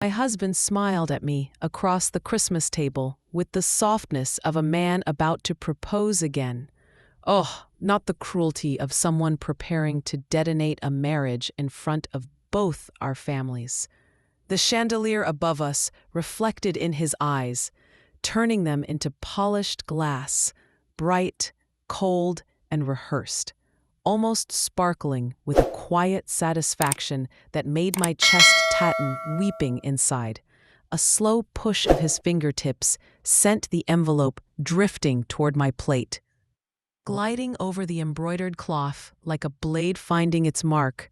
My husband smiled at me across the Christmas table with the softness of a man about to propose again. Oh, not the cruelty of someone preparing to detonate a marriage in front of both our families. The chandelier above us reflected in his eyes, turning them into polished glass, bright, cold, and rehearsed, almost sparkling with a quiet satisfaction that made my chest tighten, weeping inside. A slow push of his fingertips sent the envelope drifting toward my plate, gliding over the embroidered cloth like a blade finding its mark.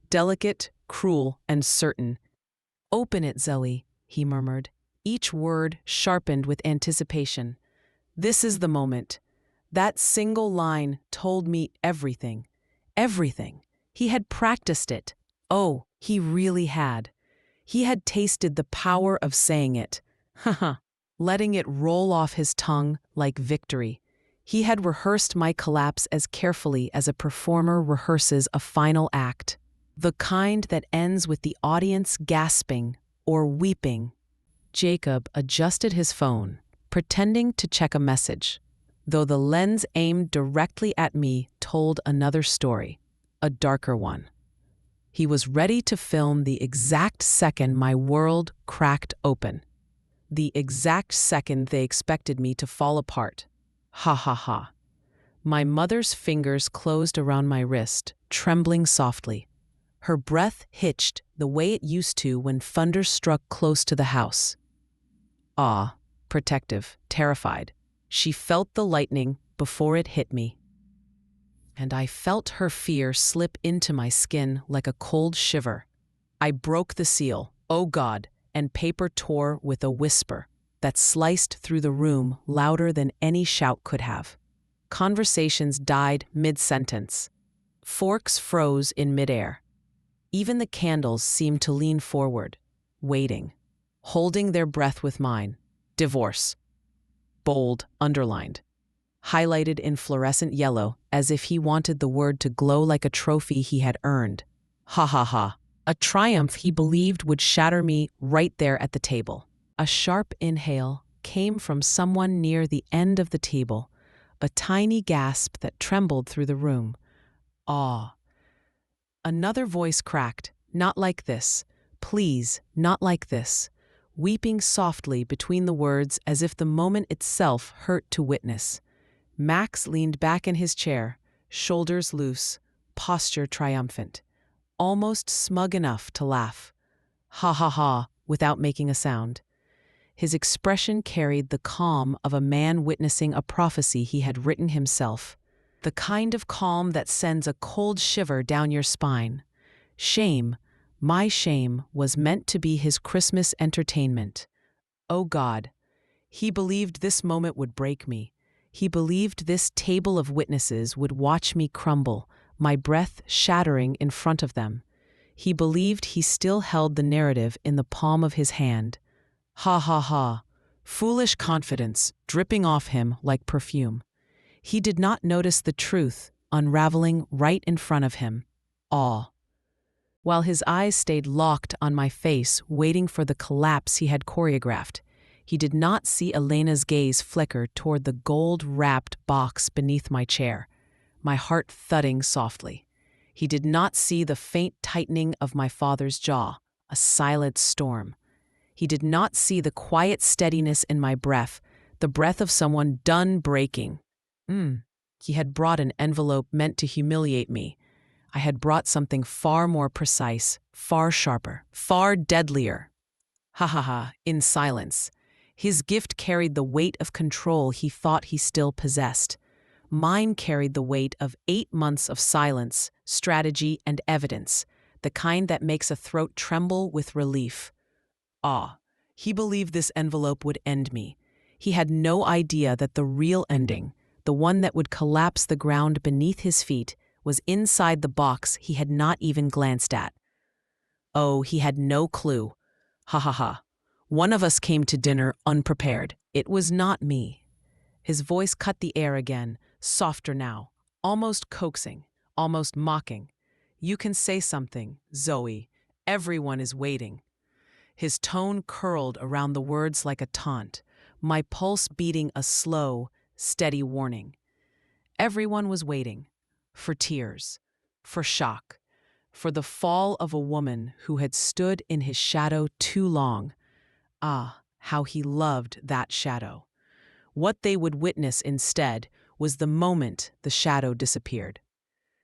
Delicate, cruel, and certain. "Open it, Zoe," he murmured, each word sharpened with anticipation. "This is the moment." That single line told me everything. Everything. He had practiced it. Oh, he really had. He had tasted the power of saying it. Letting it roll off his tongue like victory. He had rehearsed my collapse as carefully as a performer rehearses a final act. The kind that ends with the audience gasping or weeping. Jacob adjusted his phone, pretending to check a message, though the lens aimed directly at me told another story, a darker one. He was ready to film the exact second my world cracked open. The exact second they expected me to fall apart. Ha ha ha. My mother's fingers closed around my wrist, trembling softly. Her breath hitched the way it used to when thunder struck close to the house. Ah, protective, terrified. She felt the lightning before it hit me. And I felt her fear slip into my skin like a cold shiver. I broke the seal, oh God, and paper tore with a whisper that sliced through the room louder than any shout could have. Conversations died mid-sentence. Forks froze in midair. Even the candles seemed to lean forward, waiting, holding their breath with mine. Divorce. Bold, underlined. Highlighted in fluorescent yellow, as if he wanted the word to glow like a trophy he had earned. Ha ha ha. A triumph he believed would shatter me right there at the table. A sharp inhale came from someone near the end of the table, a tiny gasp that trembled through the room. Awe. Another voice cracked, "Not like this. Please, not like this," weeping softly between the words as if the moment itself hurt to witness. Max leaned back in his chair, shoulders loose, posture triumphant, almost smug enough to laugh. Ha ha ha, without making a sound. His expression carried the calm of a man witnessing a prophecy he had written himself. The kind of calm that sends a cold shiver down your spine. Shame, my shame, was meant to be his Christmas entertainment. Oh God, he believed this moment would break me. He believed this table of witnesses would watch me crumble, my breath shattering in front of them. He believed he still held the narrative in the palm of his hand. Ha ha ha, foolish confidence dripping off him like perfume. He did not notice the truth unraveling right in front of him. Awe. While his eyes stayed locked on my face, waiting for the collapse he had choreographed, he did not see Elena's gaze flicker toward the gold-wrapped box beneath my chair, my heart thudding softly. He did not see the faint tightening of my father's jaw, a silent storm. He did not see the quiet steadiness in my breath, the breath of someone done breaking. He had brought an envelope meant to humiliate me. I had brought something far more precise, far sharper, far deadlier. Ha ha ha, in silence. His gift carried the weight of control he thought he still possessed. Mine carried the weight of 8 months of silence, strategy, and evidence, the kind that makes a throat tremble with relief. Ah, he believed this envelope would end me. He had no idea that the real ending, the one that would collapse the ground beneath his feet, was inside the box he had not even glanced at. Oh, he had no clue. Ha ha ha. One of us came to dinner unprepared. It was not me. His voice cut the air again, softer now, almost coaxing, almost mocking. You can say something, Zoe. Everyone is waiting. His tone curled around the words like a taunt, my pulse beating a slow, steady warning. Everyone was waiting. For tears. For shock. For the fall of a woman who had stood in his shadow too long. Ah, how he loved that shadow. What they would witness instead was the moment the shadow disappeared.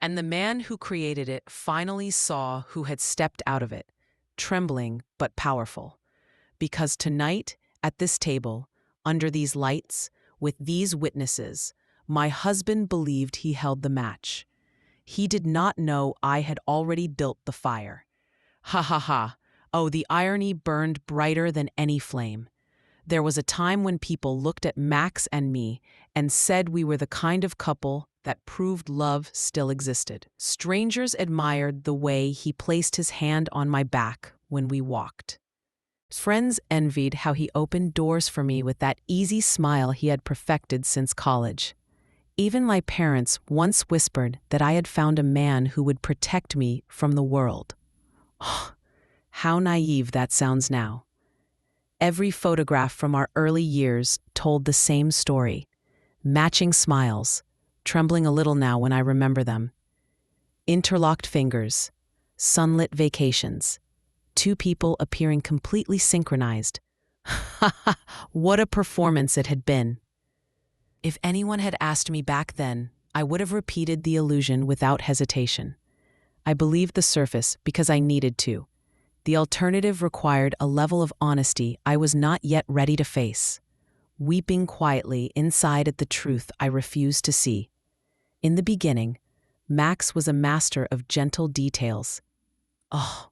And the man who created it finally saw who had stepped out of it, trembling but powerful. Because tonight, at this table, under these lights, with these witnesses, my husband believed he held the match. He did not know I had already built the fire. Ha ha ha. Oh, the irony burned brighter than any flame. There was a time when people looked at Max and me and said we were the kind of couple that proved love still existed. Strangers admired the way he placed his hand on my back when we walked. Friends envied how he opened doors for me with that easy smile he had perfected since college. Even my parents once whispered that I had found a man who would protect me from the world. Oh, how naive that sounds now. Every photograph from our early years told the same story. Matching smiles, trembling a little now when I remember them. Interlocked fingers, sunlit vacations, two people appearing completely synchronized. Ha ha, what a performance it had been. If anyone had asked me back then, I would have repeated the illusion without hesitation. I believed the surface because I needed to. The alternative required a level of honesty I was not yet ready to face, weeping quietly inside at the truth I refused to see. In the beginning, Max was a master of gentle details. Oh,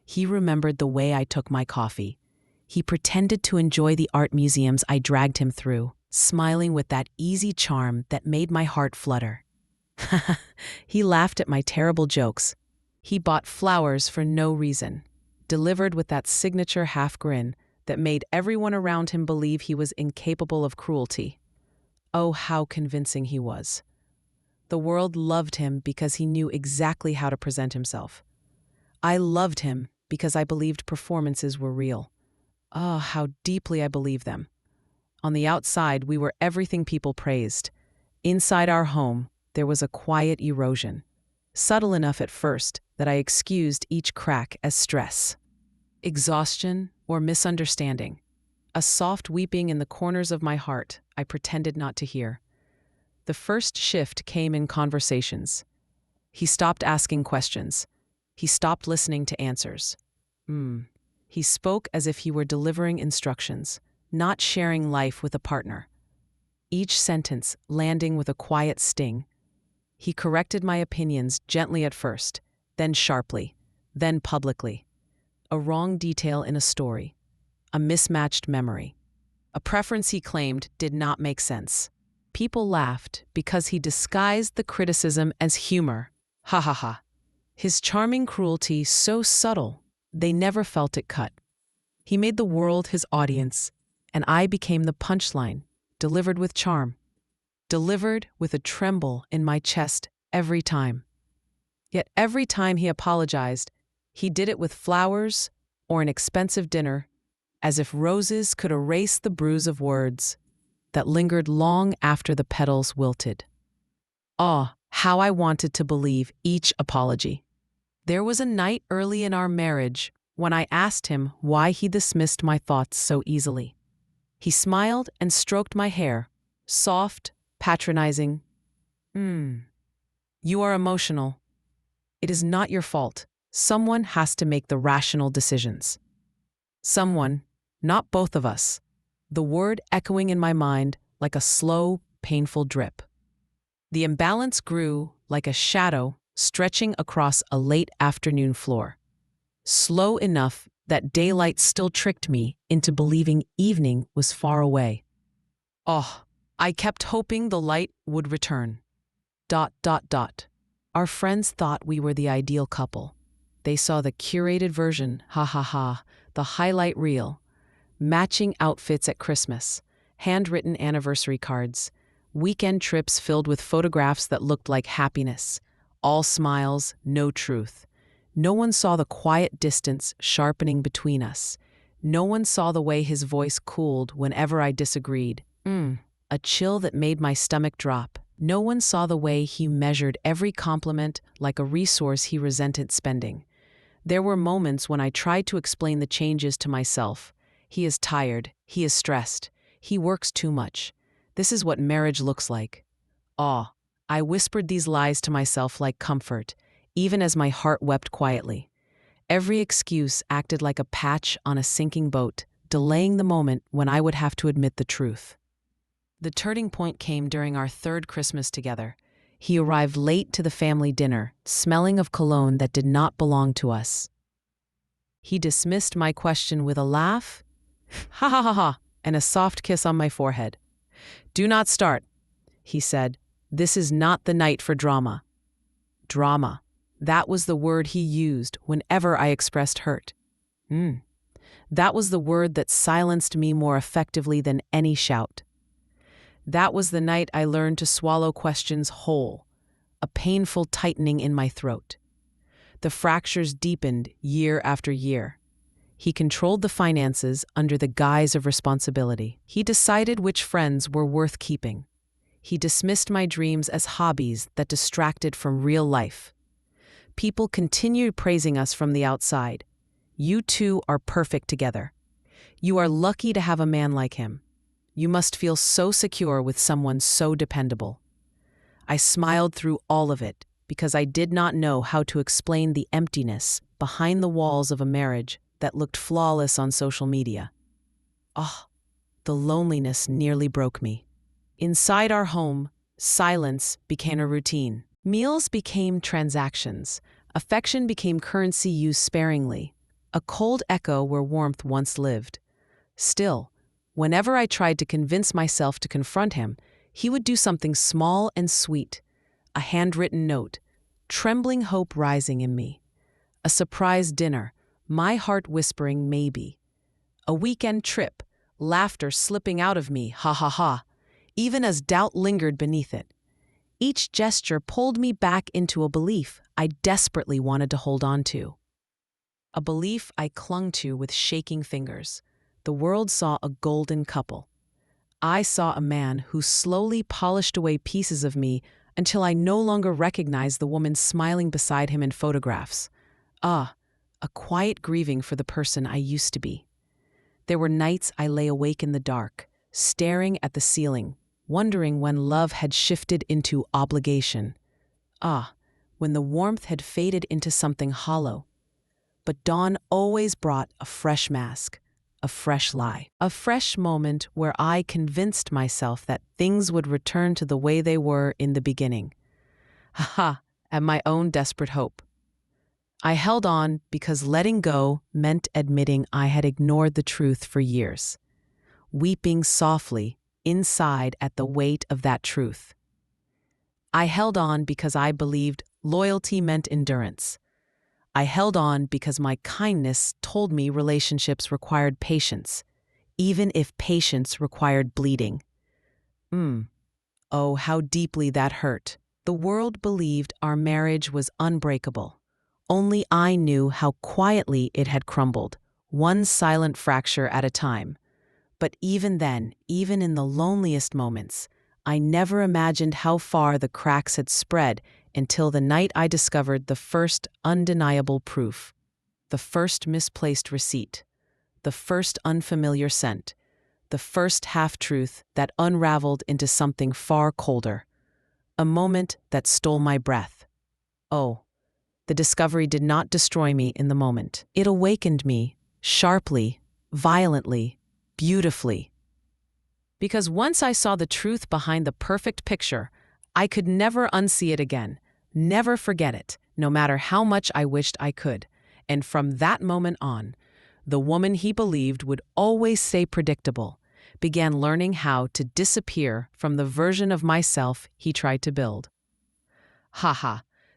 he remembered the way I took my coffee. He pretended to enjoy the art museums I dragged him through, smiling with that easy charm that made my heart flutter. He laughed at my terrible jokes. He bought flowers for no reason, delivered with that signature half-grin that made everyone around him believe he was incapable of cruelty. Oh, how convincing he was. The world loved him because he knew exactly how to present himself. I loved him because I believed performances were real. Oh, how deeply I believed them. On the outside, we were everything people praised. Inside our home, there was a quiet erosion, subtle enough at first that I excused each crack as stress. Exhaustion or misunderstanding. A soft weeping in the corners of my heart I pretended not to hear. The first shift came in conversations. He stopped asking questions. He stopped listening to answers. He spoke as if he were delivering instructions, not sharing life with a partner. Each sentence landing with a quiet sting. He corrected my opinions gently at first, then sharply, then publicly. A wrong detail in a story, a mismatched memory. A preference he claimed did not make sense. People laughed because he disguised the criticism as humor. Ha ha ha. His charming cruelty so subtle, they never felt it cut. He made the world his audience, and I became the punchline, delivered with charm. Delivered with a tremble in my chest every time. Yet every time he apologized, he did it with flowers or an expensive dinner, as if roses could erase the bruise of words that lingered long after the petals wilted. Ah, how I wanted to believe each apology. There was a night early in our marriage when I asked him why he dismissed my thoughts so easily. He smiled and stroked my hair, soft, patronizing. You are emotional. It is not your fault. Someone has to make the rational decisions. Someone, not both of us. The word echoing in my mind like a slow, painful drip. The imbalance grew like a shadow stretching across a late afternoon floor. Slow enough that daylight still tricked me into believing evening was far away. Oh, I kept hoping the light would return. ... Our friends thought we were the ideal couple. They saw the curated version, ha ha ha, the highlight reel, matching outfits at Christmas, handwritten anniversary cards, weekend trips filled with photographs that looked like happiness, all smiles, no truth. No one saw the quiet distance sharpening between us, No one saw the way his voice cooled whenever I disagreed. A chill that made my stomach drop. No one saw the way he measured every compliment like a resource he resented spending. There were moments when I tried to explain the changes to myself. He is tired. He is stressed. He works too much. This is what marriage looks like. Ah, I whispered these lies to myself like comfort, even as my heart wept quietly. Every excuse acted like a patch on a sinking boat, delaying the moment when I would have to admit the truth. The turning point came during our third Christmas together. He arrived late to the family dinner, smelling of cologne that did not belong to us. He dismissed my question with a laugh, ha ha ha ha, and a soft kiss on my forehead. "Do not start," he said. "This is not the night for drama." Drama. That was the word he used whenever I expressed hurt. That was the word that silenced me more effectively than any shout. That was the night I learned to swallow questions whole, a painful tightening in my throat. The fractures deepened year after year. He controlled the finances under the guise of responsibility. He decided which friends were worth keeping. He dismissed my dreams as hobbies that distracted from real life. People continued praising us from the outside. "You two are perfect together. You are lucky to have a man like him. You must feel so secure with someone so dependable." I smiled through all of it because I did not know how to explain the emptiness behind the walls of a marriage that looked flawless on social media. The loneliness nearly broke me. Inside our home, silence became a routine. Meals became transactions. Affection became currency used sparingly, a cold echo where warmth once lived. Still, whenever I tried to convince myself to confront him, he would do something small and sweet, a handwritten note, trembling hope rising in me. A surprise dinner, my heart whispering maybe. A weekend trip, laughter slipping out of me, ha ha ha, even as doubt lingered beneath it. Each gesture pulled me back into a belief I desperately wanted to hold on to. A belief I clung to with shaking fingers. The world saw a golden couple. I saw a man who slowly polished away pieces of me until I no longer recognized the woman smiling beside him in photographs. A quiet grieving for the person I used to be. There were nights I lay awake in the dark, staring at the ceiling, wondering when love had shifted into obligation. When the warmth had faded into something hollow. But dawn always brought a fresh mask, a fresh lie, a fresh moment where I convinced myself that things would return to the way they were in the beginning. At my own desperate hope. I held on because letting go meant admitting I had ignored the truth for years, weeping softly inside at the weight of that truth. I held on because I believed loyalty meant endurance. I held on because my kindness told me relationships required patience, even if patience required bleeding. Oh, how deeply that hurt. The world believed our marriage was unbreakable. Only I knew how quietly it had crumbled, one silent fracture at a time. But even then, even in the loneliest moments, I never imagined how far the cracks had spread until the night I discovered the first undeniable proof, the first misplaced receipt, the first unfamiliar scent, the first half-truth that unraveled into something far colder, a moment that stole my breath. The discovery did not destroy me in the moment. It awakened me, sharply, violently, beautifully. Because once I saw the truth behind the perfect picture, I could never unsee it again, never forget it, no matter how much I wished I could. And from that moment on, the woman he believed would always stay predictable began learning how to disappear from the version of myself he tried to build.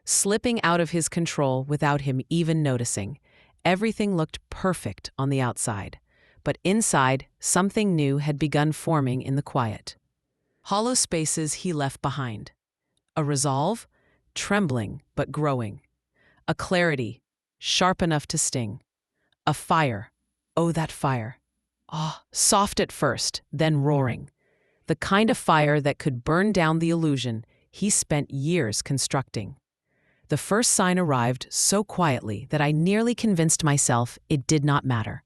Slipping out of his control without him even noticing. Everything looked perfect on the outside, but inside, something new had begun forming in the quiet. Hollow spaces he left behind. A resolve, trembling but growing. A clarity, sharp enough to sting. A fire, Oh, that fire. Ah, soft at first, then roaring. The kind of fire that could burn down the illusion he spent years constructing. The first sign arrived so quietly that I nearly convinced myself it did not matter.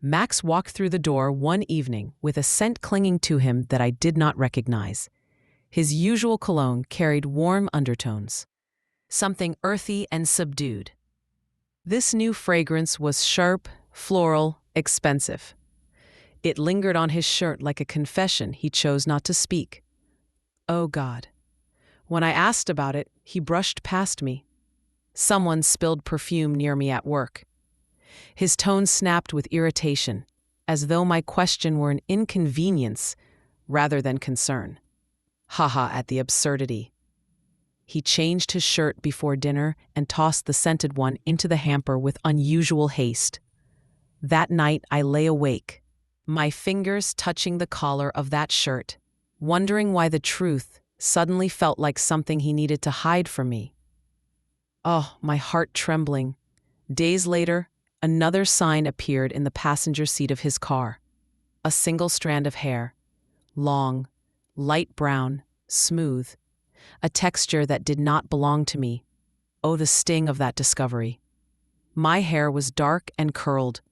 Max walked through the door one evening with a scent clinging to him that I did not recognize. His usual cologne carried warm undertones, something earthy and subdued. This new fragrance was sharp, floral, expensive. It lingered on his shirt like a confession he chose not to speak. Oh God. When I asked about it, he brushed past me. Someone spilled perfume near me at work. His tone snapped with irritation, as though my question were an inconvenience rather than concern. Haha at the absurdity. He changed his shirt before dinner and tossed the scented one into the hamper with unusual haste. That night I lay awake, my fingers touching the collar of that shirt, wondering why the truth suddenly felt like something he needed to hide from me. Oh, my heart trembling. Days later, another sign appeared in the passenger seat of his car. A single strand of hair, long, light brown, smooth, a texture that did not belong to me. Oh, the sting of that discovery. My hair was dark and curled.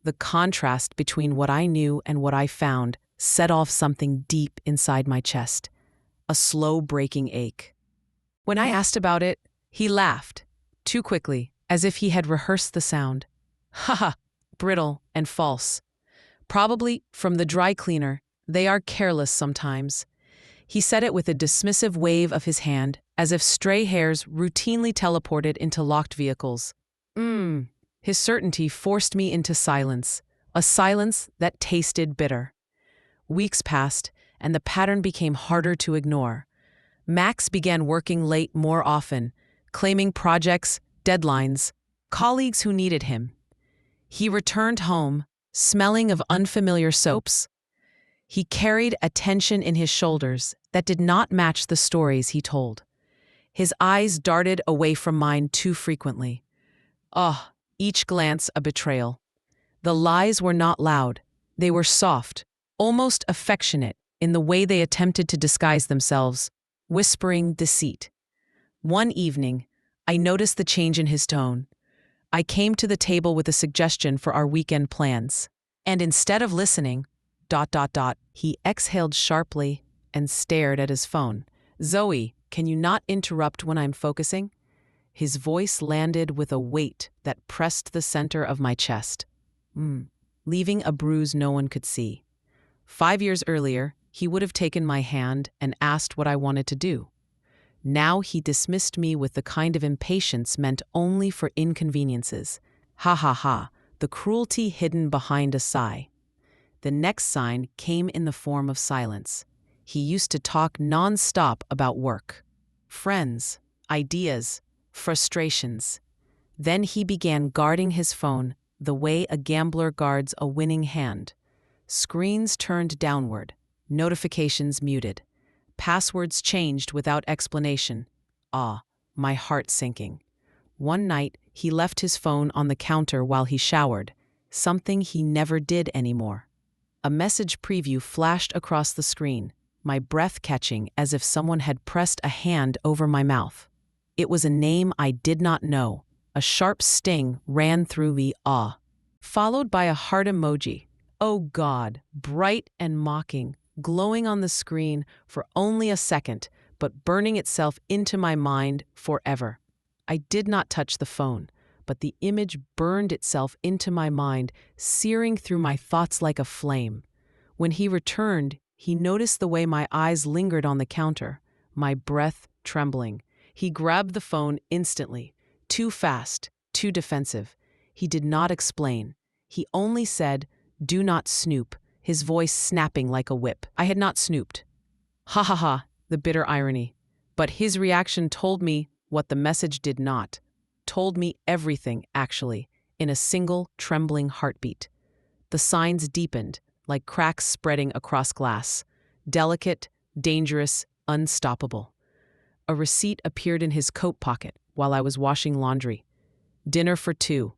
The contrast between what I knew and what I found set off something deep inside my chest, a slow breaking ache. When I asked about it, he laughed, too quickly, as if he had rehearsed the sound. Haha, brittle and false. Probably from the dry cleaner. They are careless sometimes. He said it with a dismissive wave of his hand, as if stray hairs routinely teleported into locked vehicles. His certainty forced me into silence, a silence that tasted bitter. Weeks passed, and the pattern became harder to ignore. Max began working late more often, claiming projects, deadlines, colleagues who needed him. He returned home, smelling of unfamiliar soaps. He carried a tension in his shoulders that did not match the stories he told. His eyes darted away from mine too frequently. Ah, each glance a betrayal. The lies were not loud. They were soft, almost affectionate in the way they attempted to disguise themselves, whispering deceit. One evening, I noticed the change in his tone. I came to the table with a suggestion for our weekend plans. And instead of listening, he exhaled sharply and stared at his phone. Zoe, can you not interrupt when I'm focusing? His voice landed with a weight that pressed the center of my chest, leaving a bruise no one could see. 5 years earlier, he would have taken my hand and asked what I wanted to do. Now he dismissed me with the kind of impatience meant only for inconveniences. Ha ha ha, the cruelty hidden behind a sigh. The next sign came in the form of silence. He used to talk non-stop about work, friends, ideas, frustrations. Then he began guarding his phone the way a gambler guards a winning hand. Screens turned downward, notifications muted, passwords changed without explanation. Ah, my heart sinking. One night, he left his phone on the counter while he showered, something he never did anymore. A message preview flashed across the screen, my breath catching as if someone had pressed a hand over my mouth. It was a name I did not know. A sharp sting ran through me, followed by a heart emoji. Oh God, bright and mocking, glowing on the screen for only a second, but burning itself into my mind forever. I did not touch the phone, but the image burned itself into my mind, searing through my thoughts like a flame. When he returned, he noticed the way my eyes lingered on the counter, my breath trembling. He grabbed the phone instantly, too fast, too defensive. He did not explain. He only said, "Do not snoop," his voice snapping like a whip. I had not snooped. Ha ha ha, the bitter irony. But his reaction told me what the message did not. Told me everything, actually, in a single, trembling heartbeat. The signs deepened, like cracks spreading across glass. Delicate, dangerous, unstoppable. A receipt appeared in his coat pocket while I was washing laundry. Dinner for two.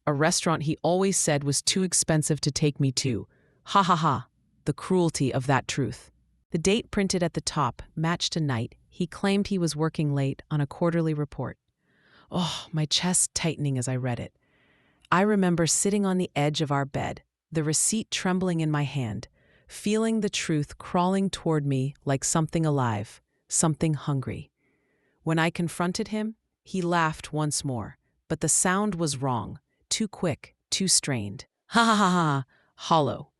a restaurant he always said was too expensive to take me to. Ha ha ha, the cruelty of that truth. The date printed at the top matched a night he claimed he was working late on a quarterly report. Oh, my chest tightening as I read it. I remember sitting on the edge of our bed, the receipt trembling in my hand, feeling the truth crawling toward me like something alive, something hungry. When I confronted him, he laughed once more, but the sound was wrong, too quick, too strained. Ha ha ha ha, hollow.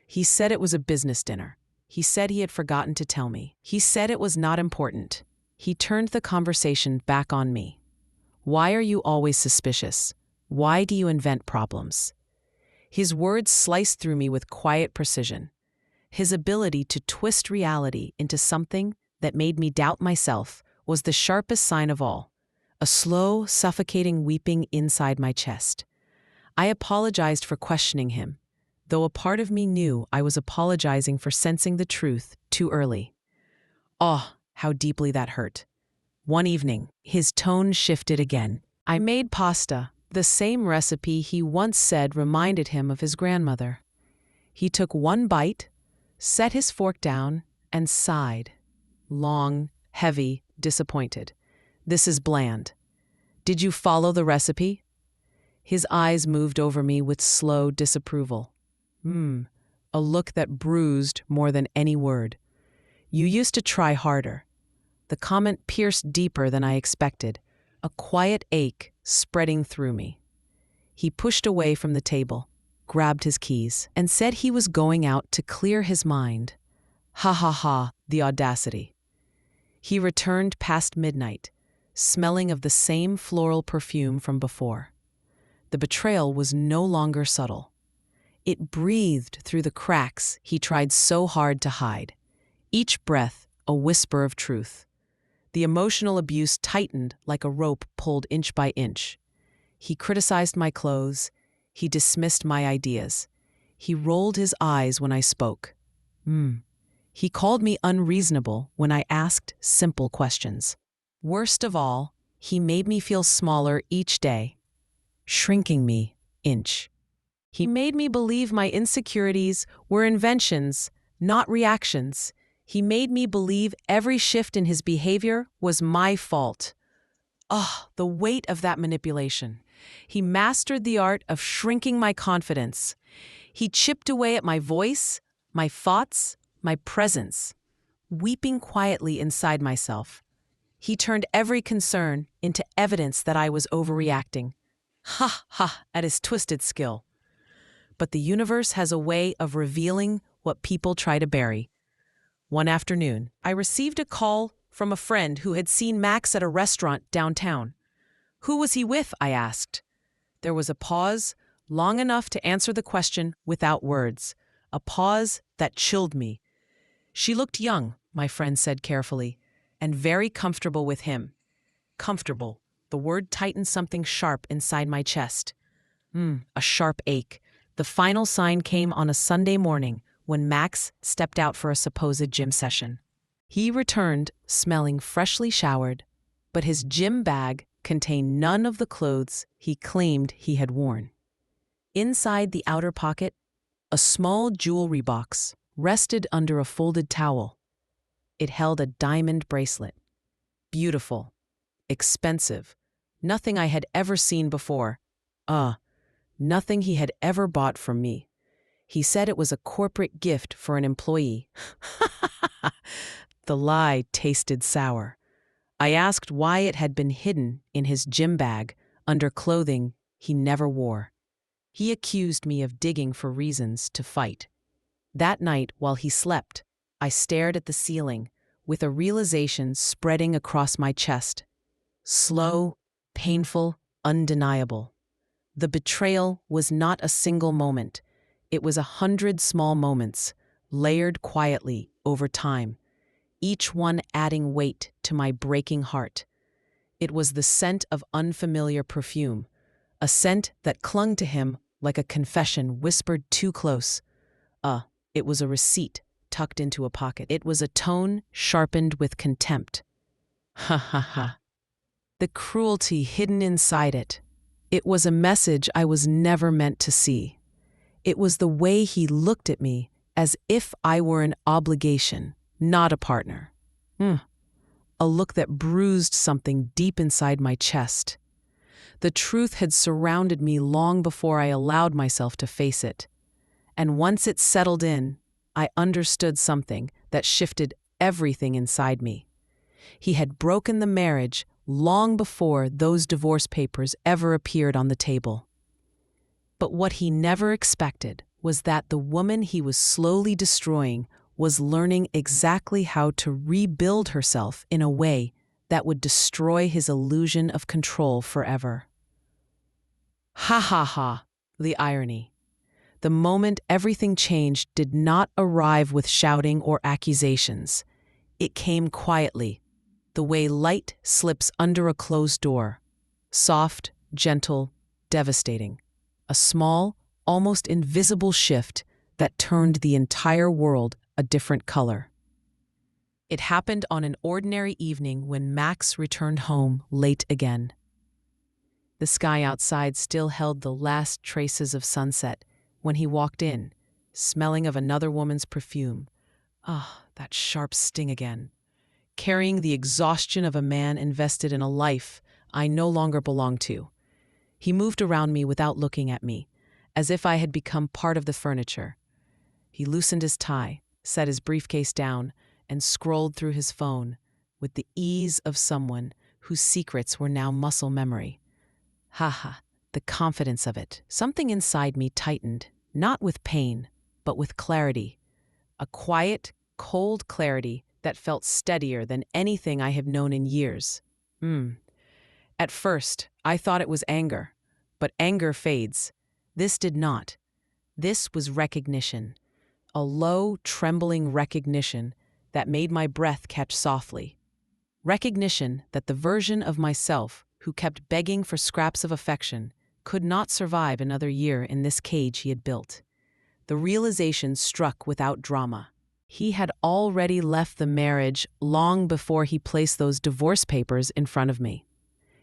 He said it was a business dinner. He said he had forgotten to tell me. He said it was not important. He turned the conversation back on me. Why are you always suspicious? Why do you invent problems? His words sliced through me with quiet precision. His ability to twist reality into something that made me doubt myself was the sharpest sign of all, a slow, suffocating weeping inside my chest. I apologized for questioning him, though a part of me knew I was apologizing for sensing the truth too early. Oh, how deeply that hurt. One evening, his tone shifted again. I made pasta, the same recipe he once said reminded him of his grandmother. He took one bite, set his fork down, and sighed. Long, heavy, disappointed. This is bland. Did you follow the recipe? His eyes moved over me with slow disapproval. A look that bruised more than any word. You used to try harder. The comment pierced deeper than I expected, a quiet ache spreading through me. He pushed away from the table, grabbed his keys, and said he was going out to clear his mind. Ha ha ha, the audacity. He returned past midnight, smelling of the same floral perfume from before. The betrayal was no longer subtle. It breathed through the cracks he tried so hard to hide, each breath a whisper of truth. The emotional abuse tightened like a rope pulled inch by inch. He criticized my clothes. He dismissed my ideas. He rolled his eyes when I spoke. He called me unreasonable when I asked simple questions. Worst of all, he made me feel smaller each day, shrinking me inch. He made me believe my insecurities were inventions, not reactions. He made me believe every shift in his behavior was my fault. The weight of that manipulation. He mastered the art of shrinking my confidence. He chipped away at my voice, my thoughts, my presence, weeping quietly inside myself. He turned every concern into evidence that I was overreacting. Ha ha, at his twisted skill. But the universe has a way of revealing what people try to bury. One afternoon, I received a call from a friend who had seen Max at a restaurant downtown. Who was he with? I asked. There was a pause, long enough to answer the question without words, a pause that chilled me. She looked young, my friend said carefully, and very comfortable with him. Comfortable. The word tightened something sharp inside my chest. A sharp ache. The final sign came on a Sunday morning when Max stepped out for a supposed gym session. He returned smelling freshly showered, but his gym bag contained none of the clothes he claimed he had worn. Inside the outer pocket, a small jewelry box rested under a folded towel. It held a diamond bracelet. Beautiful, expensive, nothing I had ever seen before. Nothing he had ever bought from me. He said it was a corporate gift for an employee. The lie tasted sour. I asked why it had been hidden in his gym bag under clothing he never wore. He accused me of digging for reasons to fight. That night, while he slept, I stared at the ceiling with a realization spreading across my chest. Slow, painful, undeniable. The betrayal was not a single moment. It was 100 small moments, layered quietly over time, each one adding weight to my breaking heart. It was the scent of unfamiliar perfume, a scent that clung to him like a confession whispered too close. It was a receipt tucked into a pocket. It was a tone sharpened with contempt. Ha ha ha. The cruelty hidden inside it. It was a message I was never meant to see. It was the way he looked at me, as if I were an obligation, not a partner. A look that bruised something deep inside my chest. The truth had surrounded me long before I allowed myself to face it. And once it settled in, I understood something that shifted everything inside me. He had broken the marriage long before those divorce papers ever appeared on the table. But what he never expected was that the woman he was slowly destroying was learning exactly how to rebuild herself in a way that would destroy his illusion of control forever. Ha ha ha, the irony. The moment everything changed did not arrive with shouting or accusations. It came quietly, the way light slips under a closed door. Soft, gentle, devastating. A small, almost invisible shift that turned the entire world a different color. It happened on an ordinary evening when Max returned home late again. The sky outside still held the last traces of sunset when he walked in, smelling of another woman's perfume. That sharp sting again. Carrying the exhaustion of a man invested in a life I no longer belonged to. He moved around me without looking at me, as if I had become part of the furniture. He loosened his tie, set his briefcase down, and scrolled through his phone with the ease of someone whose secrets were now muscle memory. The confidence of it. Something inside me tightened, not with pain, but with clarity. A quiet, cold clarity that felt steadier than anything I have known in years. At first, I thought it was anger, but anger fades. This did not. This was recognition. A low, trembling recognition that made my breath catch softly. Recognition that the version of myself who kept begging for scraps of affection could not survive another year in this cage he had built. The realization struck without drama. He had already left the marriage long before he placed those divorce papers in front of me.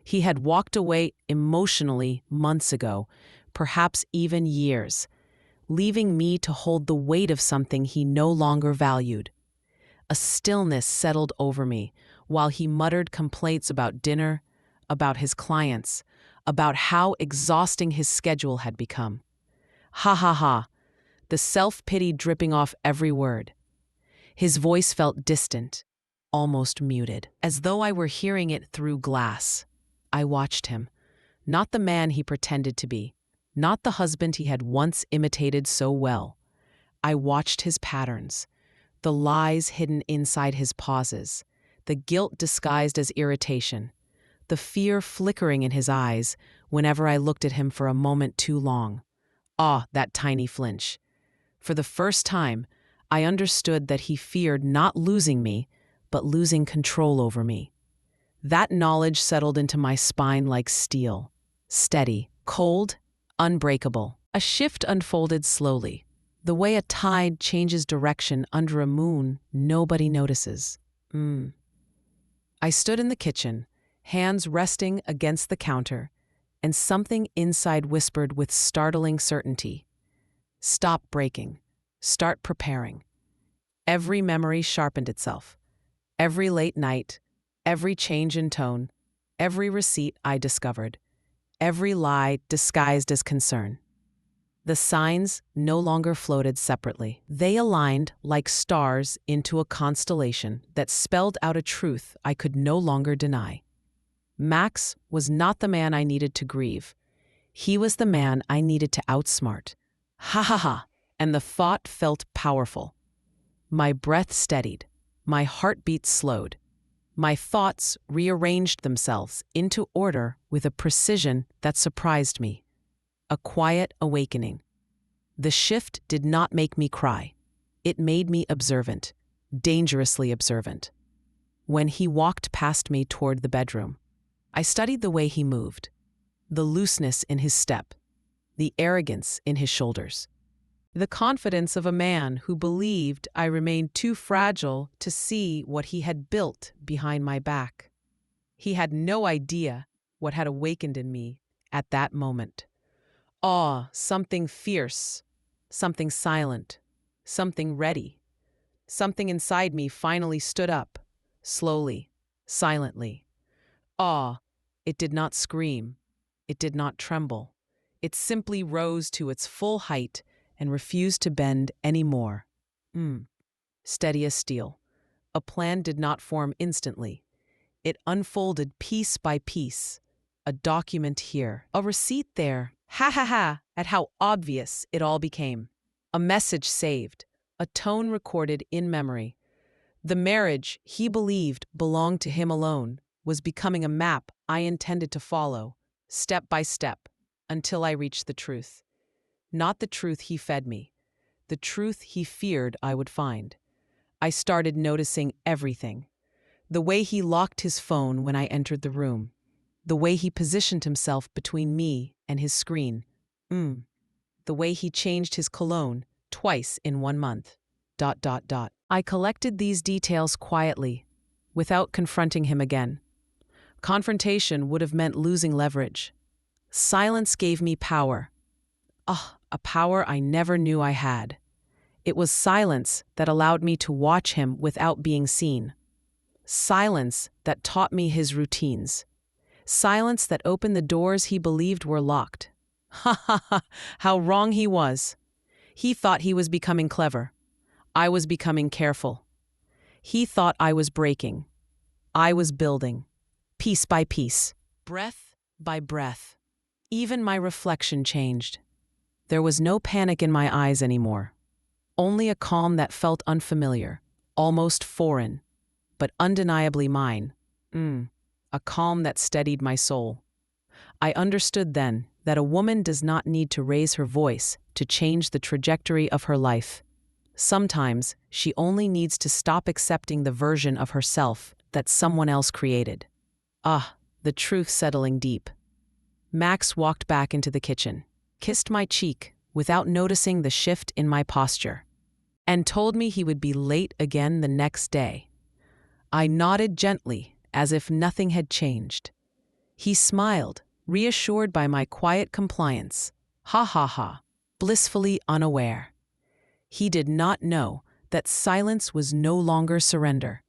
He had walked away emotionally months ago, perhaps even years, leaving me to hold the weight of something he no longer valued. A stillness settled over me while he muttered complaints about dinner, about his clients, about how exhausting his schedule had become. The self-pity dripping off every word. His voice felt distant, almost muted, as though I were hearing it through glass. I watched him, not the man he pretended to be, not the husband he had once imitated so well. I watched his patterns, the lies hidden inside his pauses, the guilt disguised as irritation, the fear flickering in his eyes whenever I looked at him for a moment too long. That tiny flinch. For the first time, I understood that he feared not losing me, but losing control over me. That knowledge settled into my spine like steel, steady, cold, unbreakable. A shift unfolded slowly, the way a tide changes direction under a moon nobody notices. I stood in the kitchen, hands resting against the counter, and something inside whispered with startling certainty. Stop breaking. Start preparing. Every memory sharpened itself. Every late night, every change in tone, every receipt I discovered, every lie disguised as concern. The signs no longer floated separately. They aligned like stars into a constellation that spelled out a truth I could no longer deny. Max was not the man I needed to grieve. He was the man I needed to outsmart. And the thought felt powerful. My breath steadied. My heartbeat slowed. My thoughts rearranged themselves into order with a precision that surprised me. A quiet awakening. The shift did not make me cry. It made me observant, dangerously observant. When he walked past me toward the bedroom, I studied the way he moved, the looseness in his step, the arrogance in his shoulders, the confidence of a man who believed I remained too fragile to see what he had built behind my back. He had no idea what had awakened in me at that moment. Awe, something fierce, something silent, something ready. Something inside me finally stood up, slowly, silently. Awe, it did not scream, it did not tremble. It simply rose to its full height and refused to bend any more. Steady as steel. A plan did not form instantly. It unfolded piece by piece. A document here, a receipt there. Ha ha ha, at how obvious it all became. A message saved, a tone recorded in memory. The marriage he believed belonged to him alone was becoming a map I intended to follow, step by step, until I reached the truth. Not the truth he fed me, the truth he feared I would find. I started noticing everything. The way he locked his phone when I entered the room. The way he positioned himself between me and his screen. The way he changed his cologne twice in 1 month. ... I collected these details quietly, without confronting him again. Confrontation would have meant losing leverage. Silence gave me power. A power I never knew I had. It was silence that allowed me to watch him without being seen. Silence that taught me his routines. Silence that opened the doors he believed were locked. Ha ha ha, how wrong he was. He thought he was becoming clever. I was becoming careful. He thought I was breaking. I was building, piece by piece, breath by breath. Even my reflection changed. There was no panic in my eyes anymore. Only a calm that felt unfamiliar, almost foreign, but undeniably mine. A calm that steadied my soul. I understood then that a woman does not need to raise her voice to change the trajectory of her life. Sometimes she only needs to stop accepting the version of herself that someone else created. The truth settling deep. Max walked back into the kitchen, kissed my cheek without noticing the shift in my posture, and told me he would be late again the next day. I nodded gently, as if nothing had changed. He smiled, reassured by my quiet compliance. Ha ha ha, blissfully unaware. He did not know that silence was no longer surrender.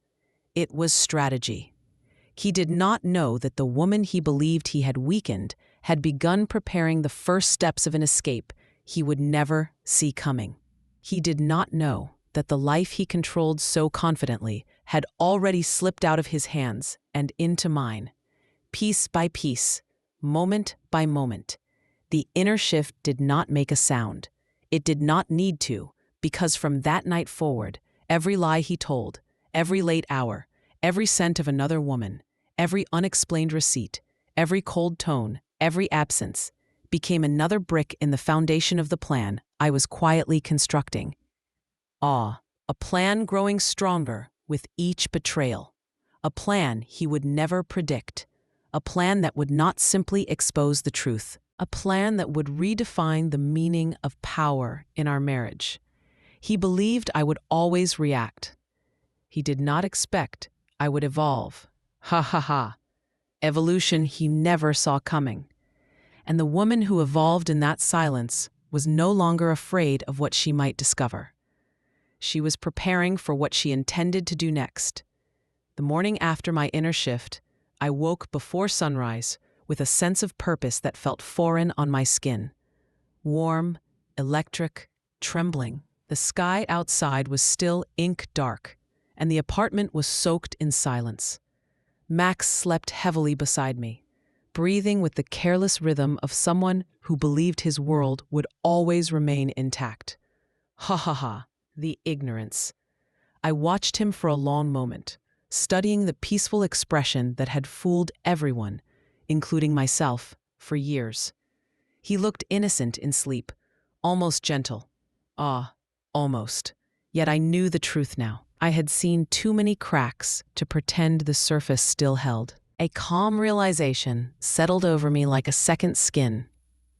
It was strategy. He did not know that the woman he believed he had weakened had begun preparing the first steps of an escape he would never see coming. He did not know that the life he controlled so confidently had already slipped out of his hands and into mine. Piece by piece, moment by moment. The inner shift did not make a sound. It did not need to, because from that night forward, every lie he told, every late hour, every scent of another woman, every unexplained receipt, every cold tone, every absence, became another brick in the foundation of the plan I was quietly constructing. A plan growing stronger with each betrayal. A plan he would never predict. A plan that would not simply expose the truth. A plan that would redefine the meaning of power in our marriage. He believed I would always react. He did not expect I would evolve. Ha ha ha. Evolution he never saw coming. And the woman who evolved in that silence was no longer afraid of what she might discover. She was preparing for what she intended to do next. The morning after my inner shift, I woke before sunrise with a sense of purpose that felt foreign on my skin. Warm, electric, trembling. The sky outside was still ink dark, and the apartment was soaked in silence. Max slept heavily beside me, breathing with the careless rhythm of someone who believed his world would always remain intact. Ha ha ha, the ignorance. I watched him for a long moment, studying the peaceful expression that had fooled everyone, including myself, for years. He looked innocent in sleep, almost gentle. Almost. Yet I knew the truth now. I had seen too many cracks to pretend the surface still held. A calm realization settled over me like a second skin.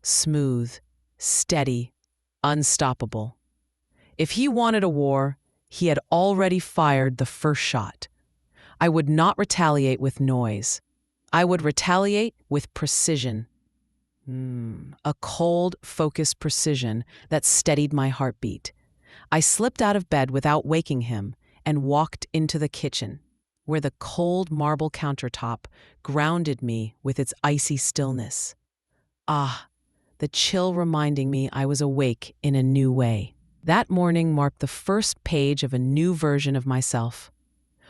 Smooth, steady, unstoppable. If he wanted a war, he had already fired the first shot. I would not retaliate with noise. I would retaliate with precision. A cold, focused precision that steadied my heartbeat. I slipped out of bed without waking him and walked into the kitchen, where the cold marble countertop grounded me with its icy stillness. Ah, the chill reminding me I was awake in a new way. That morning marked the first page of a new version of myself.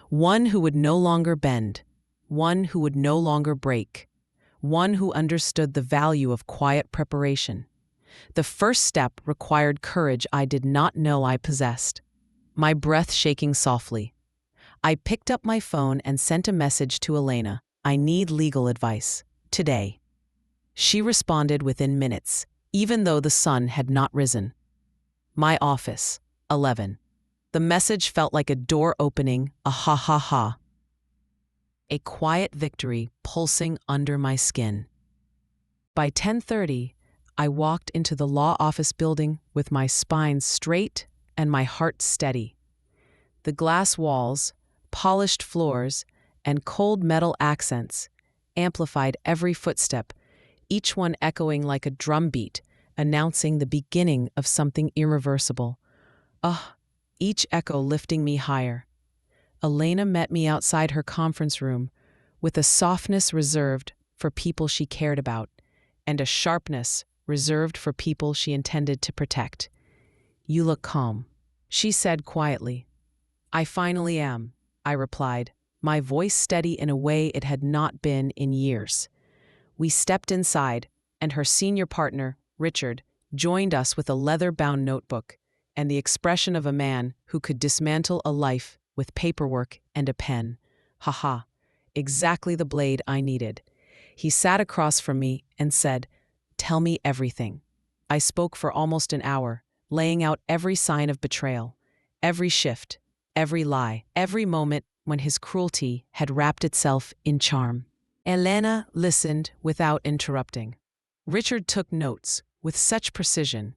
One who would no longer bend, one who would no longer break, one who understood the value of quiet preparation. The first step required courage I did not know I possessed. My breath shaking softly, I picked up my phone and sent a message to Elena. I need legal advice. Today. She responded within minutes, even though the sun had not risen. My office, 11. The message felt like a door opening, a ha ha ha. A quiet victory pulsing under my skin. By 10:30, I walked into the law office building with my spine straight and my heart steady. The glass walls, polished floors, and cold metal accents amplified every footstep, each one echoing like a drumbeat, announcing the beginning of something irreversible. Each echo lifting me higher. Elena met me outside her conference room with a softness reserved for people she cared about and a sharpness reserved for people she intended to protect. "You look calm," she said quietly. "I finally am," I replied, my voice steady in a way it had not been in years. We stepped inside, and her senior partner, Richard, joined us with a leather-bound notebook and the expression of a man who could dismantle a life with paperwork and a pen. Haha, exactly the blade I needed. He sat across from me and said, "Tell me everything." I spoke for almost an hour, laying out every sign of betrayal, every shift, every lie, every moment when his cruelty had wrapped itself in charm. Elena listened without interrupting. Richard took notes with such precision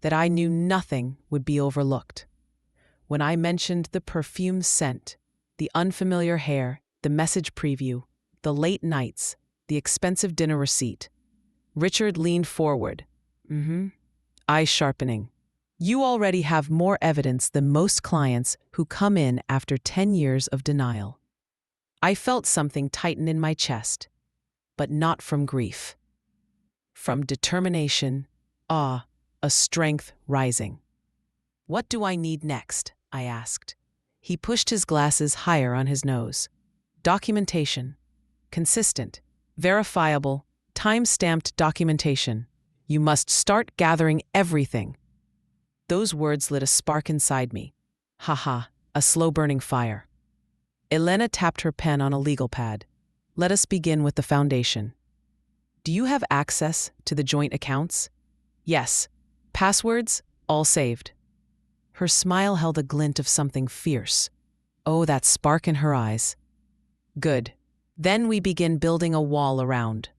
that I knew nothing would be overlooked. When I mentioned the perfume scent, the unfamiliar hair, the message preview, the late nights, the expensive dinner receipt, Richard leaned forward, eyes sharpening. "You already have more evidence than most clients who come in after 10 years of denial." I felt something tighten in my chest, but not from grief. From determination, a strength rising. "What do I need next?" I asked. He pushed his glasses higher on his nose. "Documentation. Consistent, verifiable, time-stamped documentation. You must start gathering everything." Those words lit a spark inside me. Haha, a slow-burning fire. Elena tapped her pen on a legal pad. "Let us begin with the foundation. Do you have access to the joint accounts?" "Yes. Passwords? All saved." Her smile held a glint of something fierce. Oh, that spark in her eyes. "Good. Then we begin building a wall around."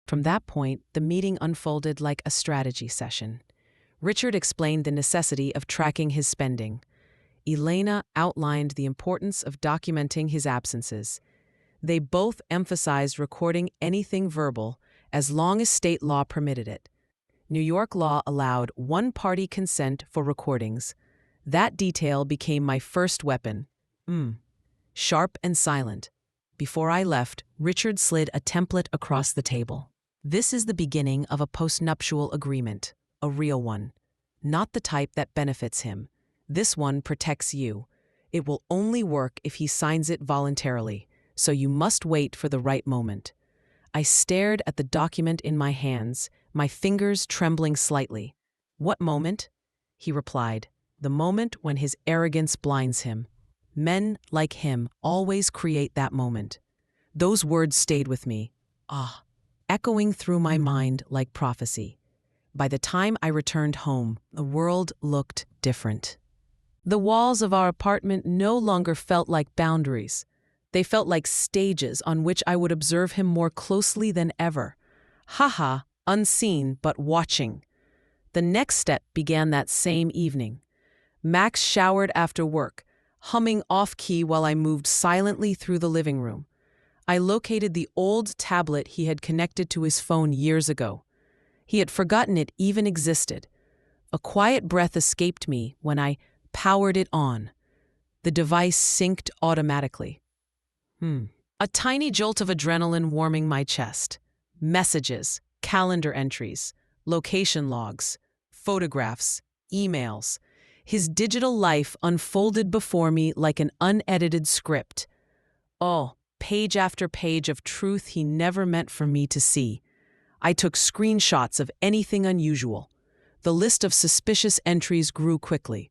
From that point, the meeting unfolded like a strategy session. Richard explained the necessity of tracking his spending. Elena outlined the importance of documenting his absences. They both emphasized recording anything verbal as long as state law permitted it. New York law allowed one-party consent for recordings. That detail became my first weapon. Sharp and silent. Before I left, Richard slid a template across the table. "This is the beginning of a postnuptial agreement, a real one. Not the type that benefits him. This one protects you. It will only work if he signs it voluntarily, so you must wait for the right moment." I stared at the document in my hands, my fingers trembling slightly. "What moment?" He replied, "The moment when his arrogance blinds him. Men like him always create that moment." Those words stayed with me, echoing through my mind like prophecy. By the time I returned home, the world looked different. The walls of our apartment no longer felt like boundaries. They felt like stages on which I would observe him more closely than ever. Haha, unseen but watching. The next step began that same evening. Max showered after work, humming off-key while I moved silently through the living room. I located the old tablet he had connected to his phone years ago. He had forgotten it even existed. A quiet breath escaped me when I powered it on. The device synced automatically. A tiny jolt of adrenaline warming my chest. Messages, calendar entries, location logs, photographs, emails. His digital life unfolded before me like an unedited script. Oh, page after page of truth he never meant for me to see. I took screenshots of anything unusual. The list of suspicious entries grew quickly.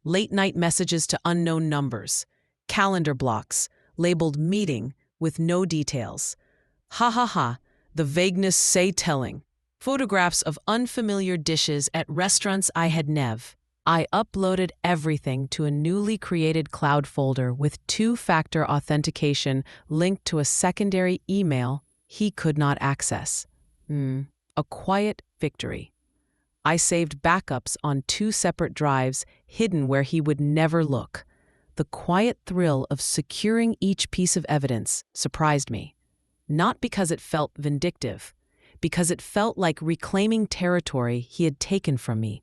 Late-night messages to unknown numbers. Calendar blocks, labeled meeting, with no details. Ha ha ha, the vagueness say telling. Photographs of unfamiliar dishes at restaurants I had never. I uploaded everything to a newly created cloud folder with two-factor authentication linked to a secondary email he could not access. A quiet victory. I saved backups on two separate drives hidden where he would never look. The quiet thrill of securing each piece of evidence surprised me. Not because it felt vindictive, because it felt like reclaiming territory he had taken from me.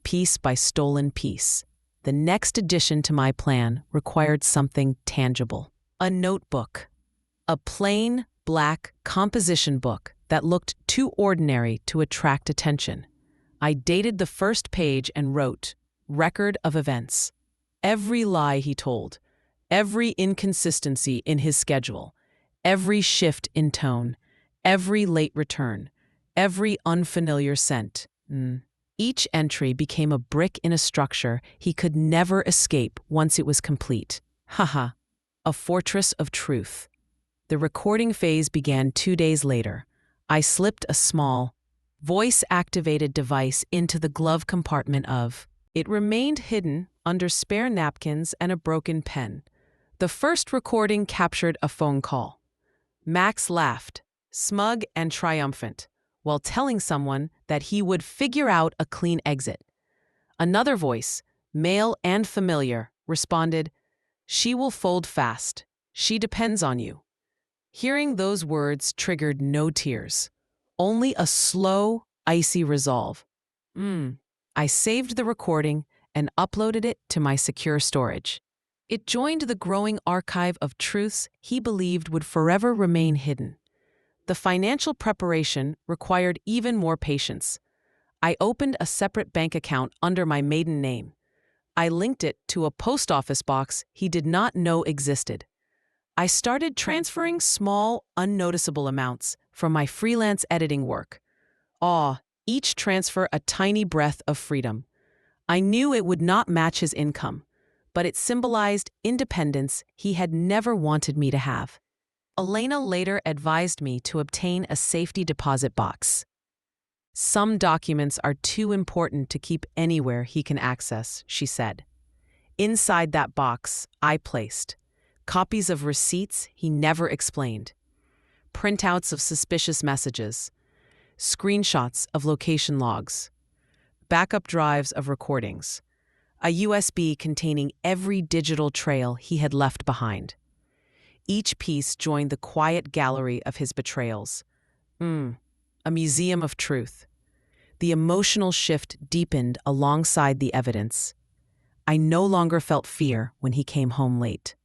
Piece by stolen piece. The next addition to my plan required something tangible. A notebook. A plain, black composition book that looked too ordinary to attract attention. I dated the first page and wrote, "Record of events." Every lie he told, every inconsistency in his schedule, every shift in tone, every late return, every unfamiliar scent. Each entry became a brick in a structure he could never escape once it was complete. Haha, a fortress of truth. The recording phase began 2 days later. I slipped a small, voice-activated device into the glove compartment of. It remained hidden under spare napkins and a broken pen. The first recording captured a phone call. Max laughed, smug and triumphant, while telling someone that he would figure out a clean exit. Another voice, male and familiar, responded, "She will fold fast. She depends on you." Hearing those words triggered no tears, only a slow, icy resolve. I saved the recording and uploaded it to my secure storage. It joined the growing archive of truths he believed would forever remain hidden. The financial preparation required even more patience. I opened a separate bank account under my maiden name. I linked it to a post office box he did not know existed. I started transferring small, unnoticeable amounts from my freelance editing work. Each transfer a tiny breath of freedom. I knew it would not match his income, but it symbolized independence he had never wanted me to have. Elena later advised me to obtain a safety deposit box. "Some documents are too important to keep anywhere he can access," she said. Inside that box, I placed copies of receipts he never explained, printouts of suspicious messages, screenshots of location logs, backup drives of recordings, a USB containing every digital trail he had left behind. Each piece joined the quiet gallery of his betrayals. A museum of truth. The emotional shift deepened alongside the evidence. I no longer felt fear when he came home late.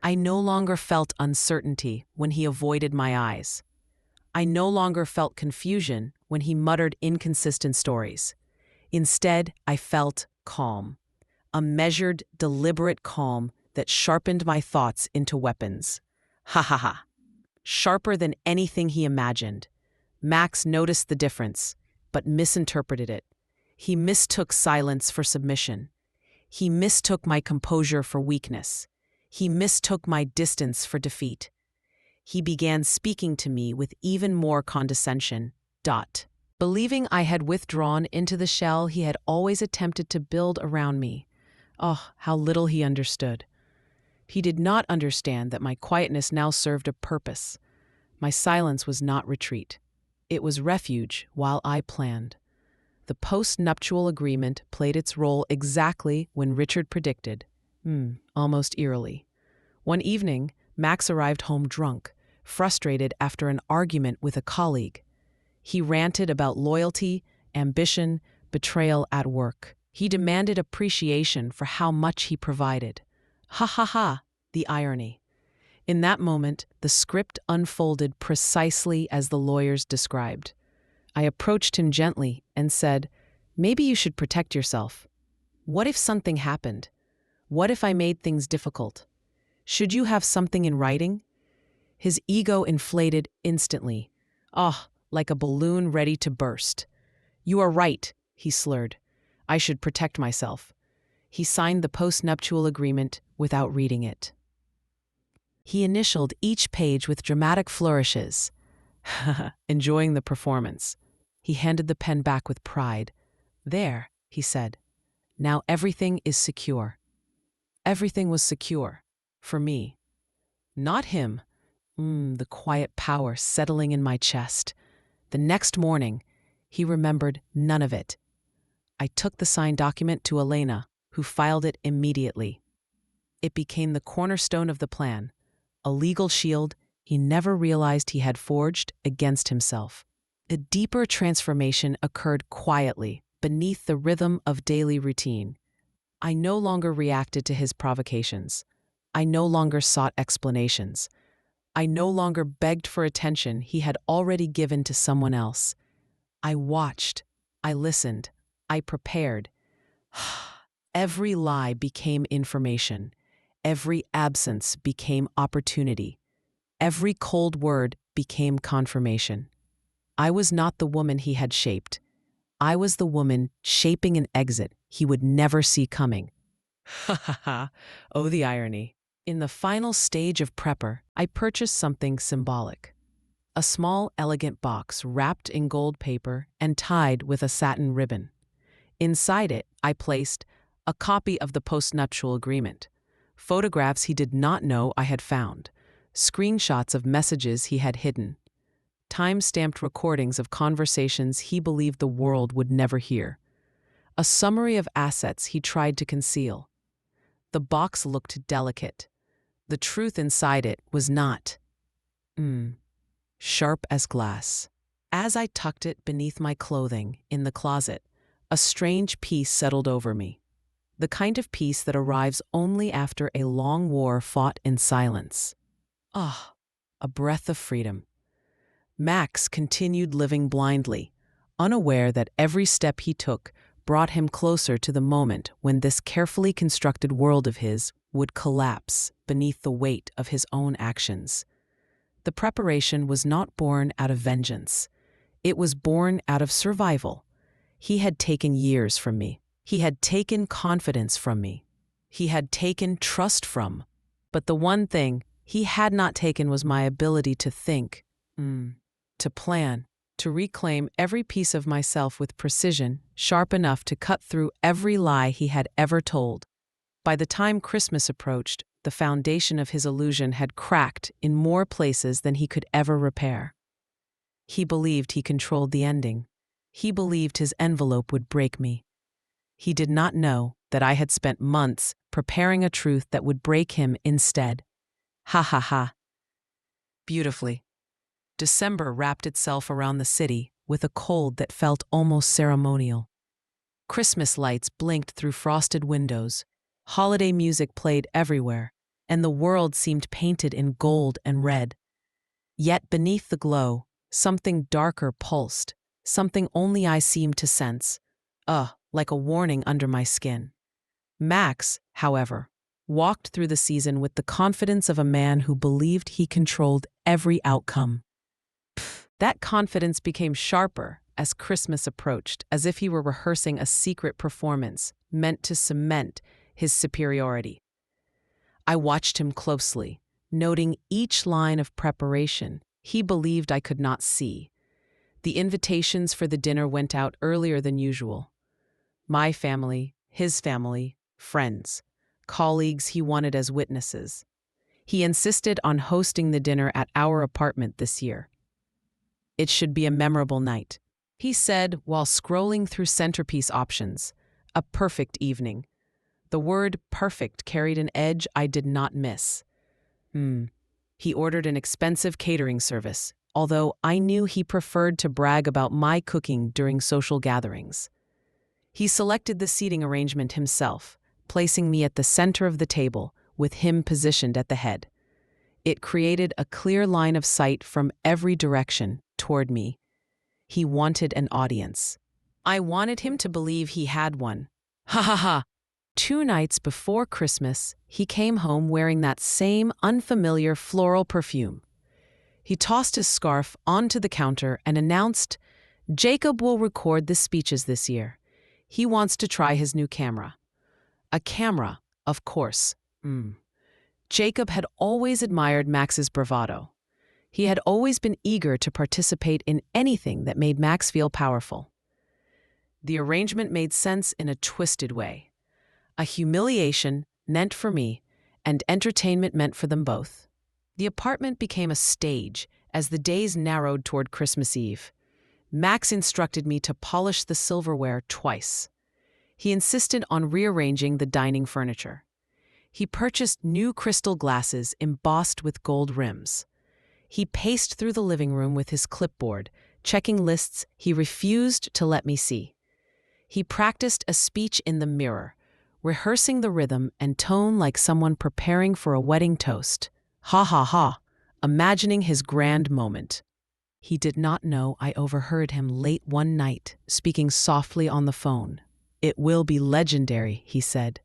I no longer felt uncertainty when he avoided my eyes. I no longer felt confusion when he muttered inconsistent stories. Instead, I felt calm. A measured, deliberate calm that sharpened my thoughts into weapons. Ha ha ha. Sharper than anything he imagined. Max noticed the difference, but misinterpreted it. He mistook silence for submission. He mistook my composure for weakness. He mistook my distance for defeat. He began speaking to me with even more condescension. Believing I had withdrawn into the shell he had always attempted to build around me. How little he understood. He did not understand that my quietness now served a purpose. My silence was not retreat. It was refuge while I planned. The post-nuptial agreement played its role exactly when Richard predicted, almost eerily. One evening, Max arrived home drunk, frustrated after an argument with a colleague. He ranted about loyalty, ambition, betrayal at work. He demanded appreciation for how much he provided. Ha ha ha, the irony. In that moment, the script unfolded precisely as the lawyers described. I approached him gently and said, "Maybe you should protect yourself. What if something happened? What if I made things difficult? Should you have something in writing?" His ego inflated instantly. Ah, like a balloon ready to burst. "You are right," he slurred. "I should protect myself." He signed the post-nuptial agreement without reading it. He initialed each page with dramatic flourishes, enjoying the performance. He handed the pen back with pride. "There," he said. "Now everything is secure." Everything was secure. For me. Not him. The quiet power settling in my chest. The next morning, he remembered none of it. I took the signed document to Elena, who filed it immediately. It became the cornerstone of the plan, a legal shield he never realized he had forged against himself. A deeper transformation occurred quietly, beneath the rhythm of daily routine. I no longer reacted to his provocations. I no longer sought explanations. I no longer begged for attention he had already given to someone else. I watched. I listened. I prepared. Every lie became information. Every absence became opportunity. Every cold word became confirmation. I was not the woman he had shaped. I was the woman shaping an exit he would never see coming. Ha ha ha. Oh, the irony. In the final stage of prepper, I purchased something symbolic. A small, elegant box wrapped in gold paper and tied with a satin ribbon. Inside it, I placed a copy of the postnuptial agreement, photographs he did not know I had found, screenshots of messages he had hidden, time-stamped recordings of conversations he believed the world would never hear, a summary of assets he tried to conceal. The box looked delicate. The truth inside it was not. Sharp as glass. As I tucked it beneath my clothing in the closet, a strange peace settled over me. The kind of peace that arrives only after a long war fought in silence. Ah, a breath of freedom. Max continued living blindly, unaware that every step he took brought him closer to the moment when this carefully constructed world of his would collapse beneath the weight of his own actions. The preparation was not born out of vengeance. It was born out of survival. He had taken years from me. He had taken confidence from me. He had taken trust from. But the one thing he had not taken was my ability to think, to plan, to reclaim every piece of myself with precision, sharp enough to cut through every lie he had ever told. By the time Christmas approached, the foundation of his illusion had cracked in more places than he could ever repair. He believed he controlled the ending. He believed his envelope would break me. He did not know that I had spent months preparing a truth that would break him instead. Ha ha ha. Beautifully. December wrapped itself around the city with a cold that felt almost ceremonial. Christmas lights blinked through frosted windows. Holiday music played everywhere, and the world seemed painted in gold and red. Yet beneath the glow, something darker pulsed, something only I seemed to sense. Like a warning under my skin. Max, however, walked through the season with the confidence of a man who believed he controlled every outcome. That confidence became sharper as Christmas approached, as if he were rehearsing a secret performance meant to cement his superiority. I watched him closely, noting each line of preparation he believed I could not see. The invitations for the dinner went out earlier than usual. My family, his family, friends, colleagues he wanted as witnesses. He insisted on hosting the dinner at our apartment this year. It should be a memorable night, he said while scrolling through centerpiece options. A perfect evening. The word perfect carried an edge I did not miss. He ordered an expensive catering service, although I knew he preferred to brag about my cooking during social gatherings. He selected the seating arrangement himself, placing me at the center of the table, with him positioned at the head. It created a clear line of sight from every direction toward me. He wanted an audience. I wanted him to believe he had one. Ha ha ha! 2 nights before Christmas, he came home wearing that same unfamiliar floral perfume. He tossed his scarf onto the counter and announced, "Jacob will record the speeches this year. He wants to try his new camera." A camera, of course. Jacob had always admired Max's bravado. He had always been eager to participate in anything that made Max feel powerful. The arrangement made sense in a twisted way. A humiliation meant for me, and entertainment meant for them both. The apartment became a stage as the days narrowed toward Christmas Eve. Max instructed me to polish the silverware twice. He insisted on rearranging the dining furniture. He purchased new crystal glasses embossed with gold rims. He paced through the living room with his clipboard, checking lists he refused to let me see. He practiced a speech in the mirror, rehearsing the rhythm and tone like someone preparing for a wedding toast. Ha ha ha, imagining his grand moment. He did not know I overheard him late one night, speaking softly on the phone. "It will be legendary," he said.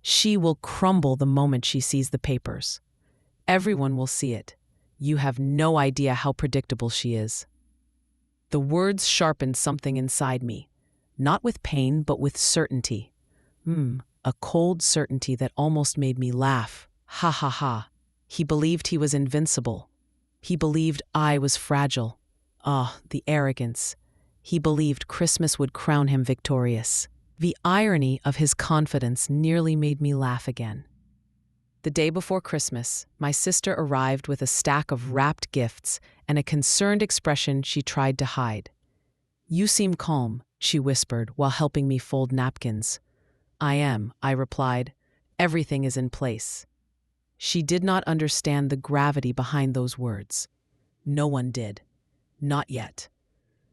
"She will crumble the moment she sees the papers. Everyone will see it. You have no idea how predictable she is." The words sharpened something inside me, not with pain but with certainty. A cold certainty that almost made me laugh. Ha ha ha. He believed he was invincible. He believed I was fragile. The arrogance. He believed Christmas would crown him victorious. The irony of his confidence nearly made me laugh again. The day before Christmas, my sister arrived with a stack of wrapped gifts and a concerned expression she tried to hide. "You seem calm," she whispered while helping me fold napkins. "I am," I replied. "Everything is in place." She did not understand the gravity behind those words. No one did. Not yet.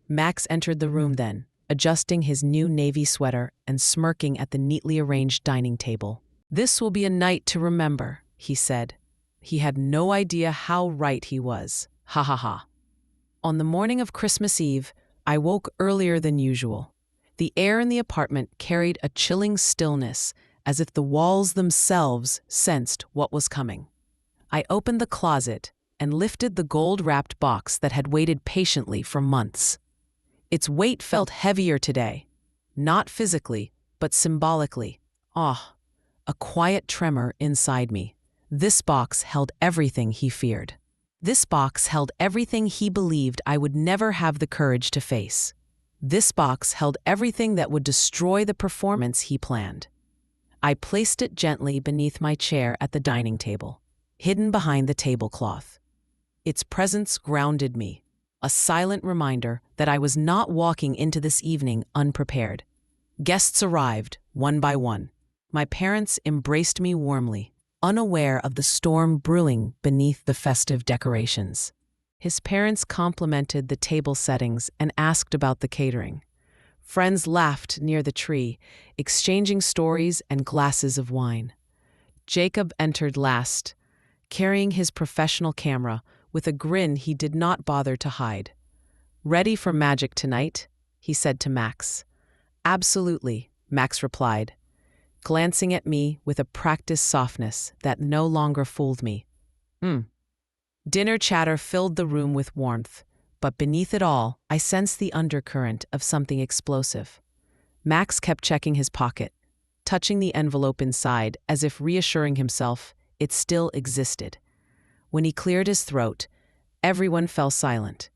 Max entered the room then, adjusting his new navy sweater and smirking at the neatly arranged dining table. "This will be a night to remember," he said. He had no idea how right he was. Ha ha ha. On the morning of Christmas Eve, I woke earlier than usual. The air in the apartment carried a chilling stillness, as if the walls themselves sensed what was coming. I opened the closet and lifted the gold-wrapped box that had waited patiently for months. Its weight felt heavier today, not physically, but symbolically. A quiet tremor inside me. This box held everything he feared. This box held everything he believed I would never have the courage to face. This box held everything that would destroy the performance he planned. I placed it gently beneath my chair at the dining table, hidden behind the tablecloth. Its presence grounded me, a silent reminder that I was not walking into this evening unprepared. Guests arrived, one by one. My parents embraced me warmly, unaware of the storm brewing beneath the festive decorations. His parents complimented the table settings and asked about the catering. Friends laughed near the tree, exchanging stories and glasses of wine. Jacob entered last, carrying his professional camera with a grin he did not bother to hide. "Ready for magic tonight?" he said to Max. "Absolutely," Max replied, glancing at me with a practiced softness that no longer fooled me. Dinner chatter filled the room with warmth, but beneath it all, I sensed the undercurrent of something explosive. Max kept checking his pocket, touching the envelope inside as if reassuring himself it still existed. When he cleared his throat, everyone fell silent.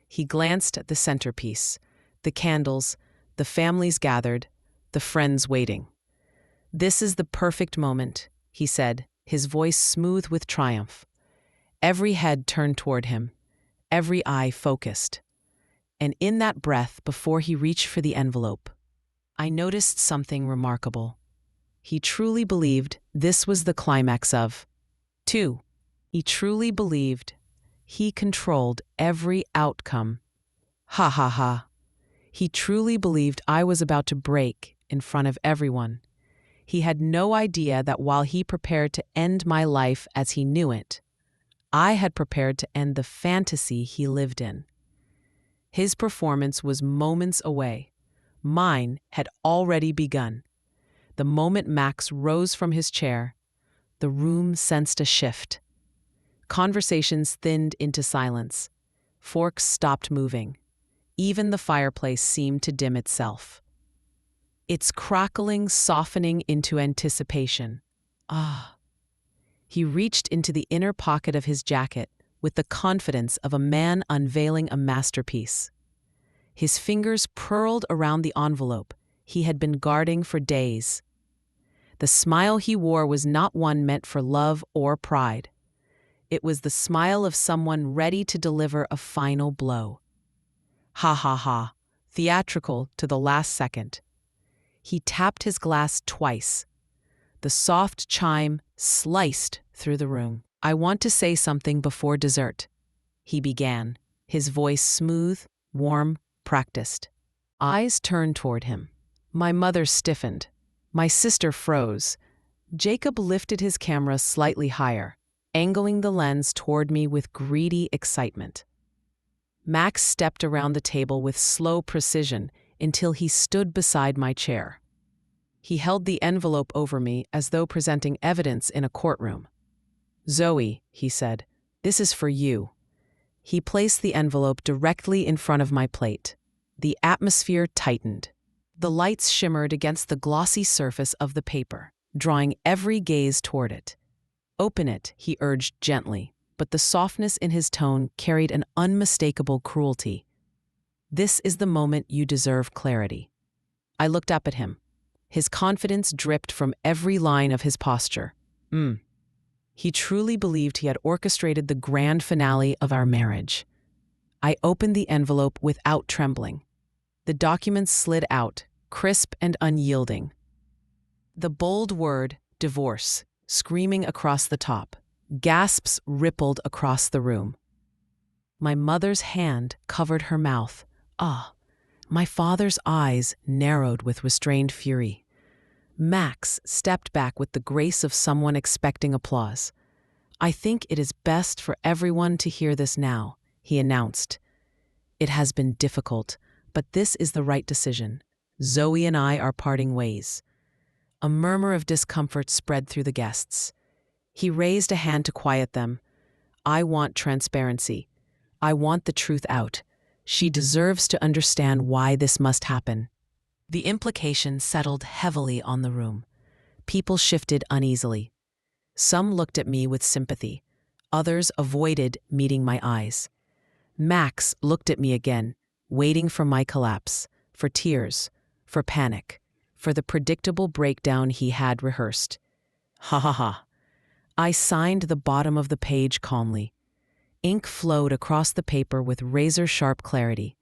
He glanced at the centerpiece, the candles, the families gathered, the friends waiting. "This is the perfect moment," he said, his voice smooth with triumph. Every head turned toward him, every eye focused. And in that breath, before he reached for the envelope, I noticed something remarkable. He truly believed this was the climax of 2. He truly believed he controlled every outcome. Ha ha ha. He truly believed I was about to break in front of everyone. He had no idea that while he prepared to end my life as he knew it, I had prepared to end the fantasy he lived in. His performance was moments away. Mine had already begun. The moment Max rose from his chair, the room sensed a shift. Conversations thinned into silence. Forks stopped moving. Even the fireplace seemed to dim itself. Its crackling softening into anticipation. Ah. He reached into the inner pocket of his jacket with the confidence of a man unveiling a masterpiece. His fingers purled around the envelope he had been guarding for days. The smile he wore was not one meant for love or pride. It was the smile of someone ready to deliver a final blow. Ha ha ha, theatrical to the last second. He tapped his glass twice. The soft chime sliced through the room. "I want to say something before dessert," he began, his voice smooth, warm, practiced. Eyes turned toward him. My mother stiffened. My sister froze. Jacob lifted his camera slightly higher, angling the lens toward me with greedy excitement. Max stepped around the table with slow precision until he stood beside my chair. He held the envelope over me as though presenting evidence in a courtroom. "Zoe," he said, "this is for you." He placed the envelope directly in front of my plate. The atmosphere tightened. The lights shimmered against the glossy surface of the paper, drawing every gaze toward it. "Open it," he urged gently, but the softness in his tone carried an unmistakable cruelty. "This is the moment you deserve clarity." I looked up at him. His confidence dripped from every line of his posture. He truly believed he had orchestrated the grand finale of our marriage. I opened the envelope without trembling. The documents slid out, crisp and unyielding. The bold word, divorce, screaming across the top. Gasps rippled across the room. My mother's hand covered her mouth. Ah, my father's eyes narrowed with restrained fury. Max stepped back with the grace of someone expecting applause. "I think it is best for everyone to hear this now," he announced. "It has been difficult, but this is the right decision. Zoe and I are parting ways." A murmur of discomfort spread through the guests. He raised a hand to quiet them. "I want transparency. I want the truth out. She deserves to understand why this must happen." The implication settled heavily on the room. People shifted uneasily. Some looked at me with sympathy. Others avoided meeting my eyes. Max looked at me again, waiting for my collapse, for tears, for panic, for the predictable breakdown he had rehearsed. Ha ha ha. I signed the bottom of the page calmly. Ink flowed across the paper with razor-sharp clarity.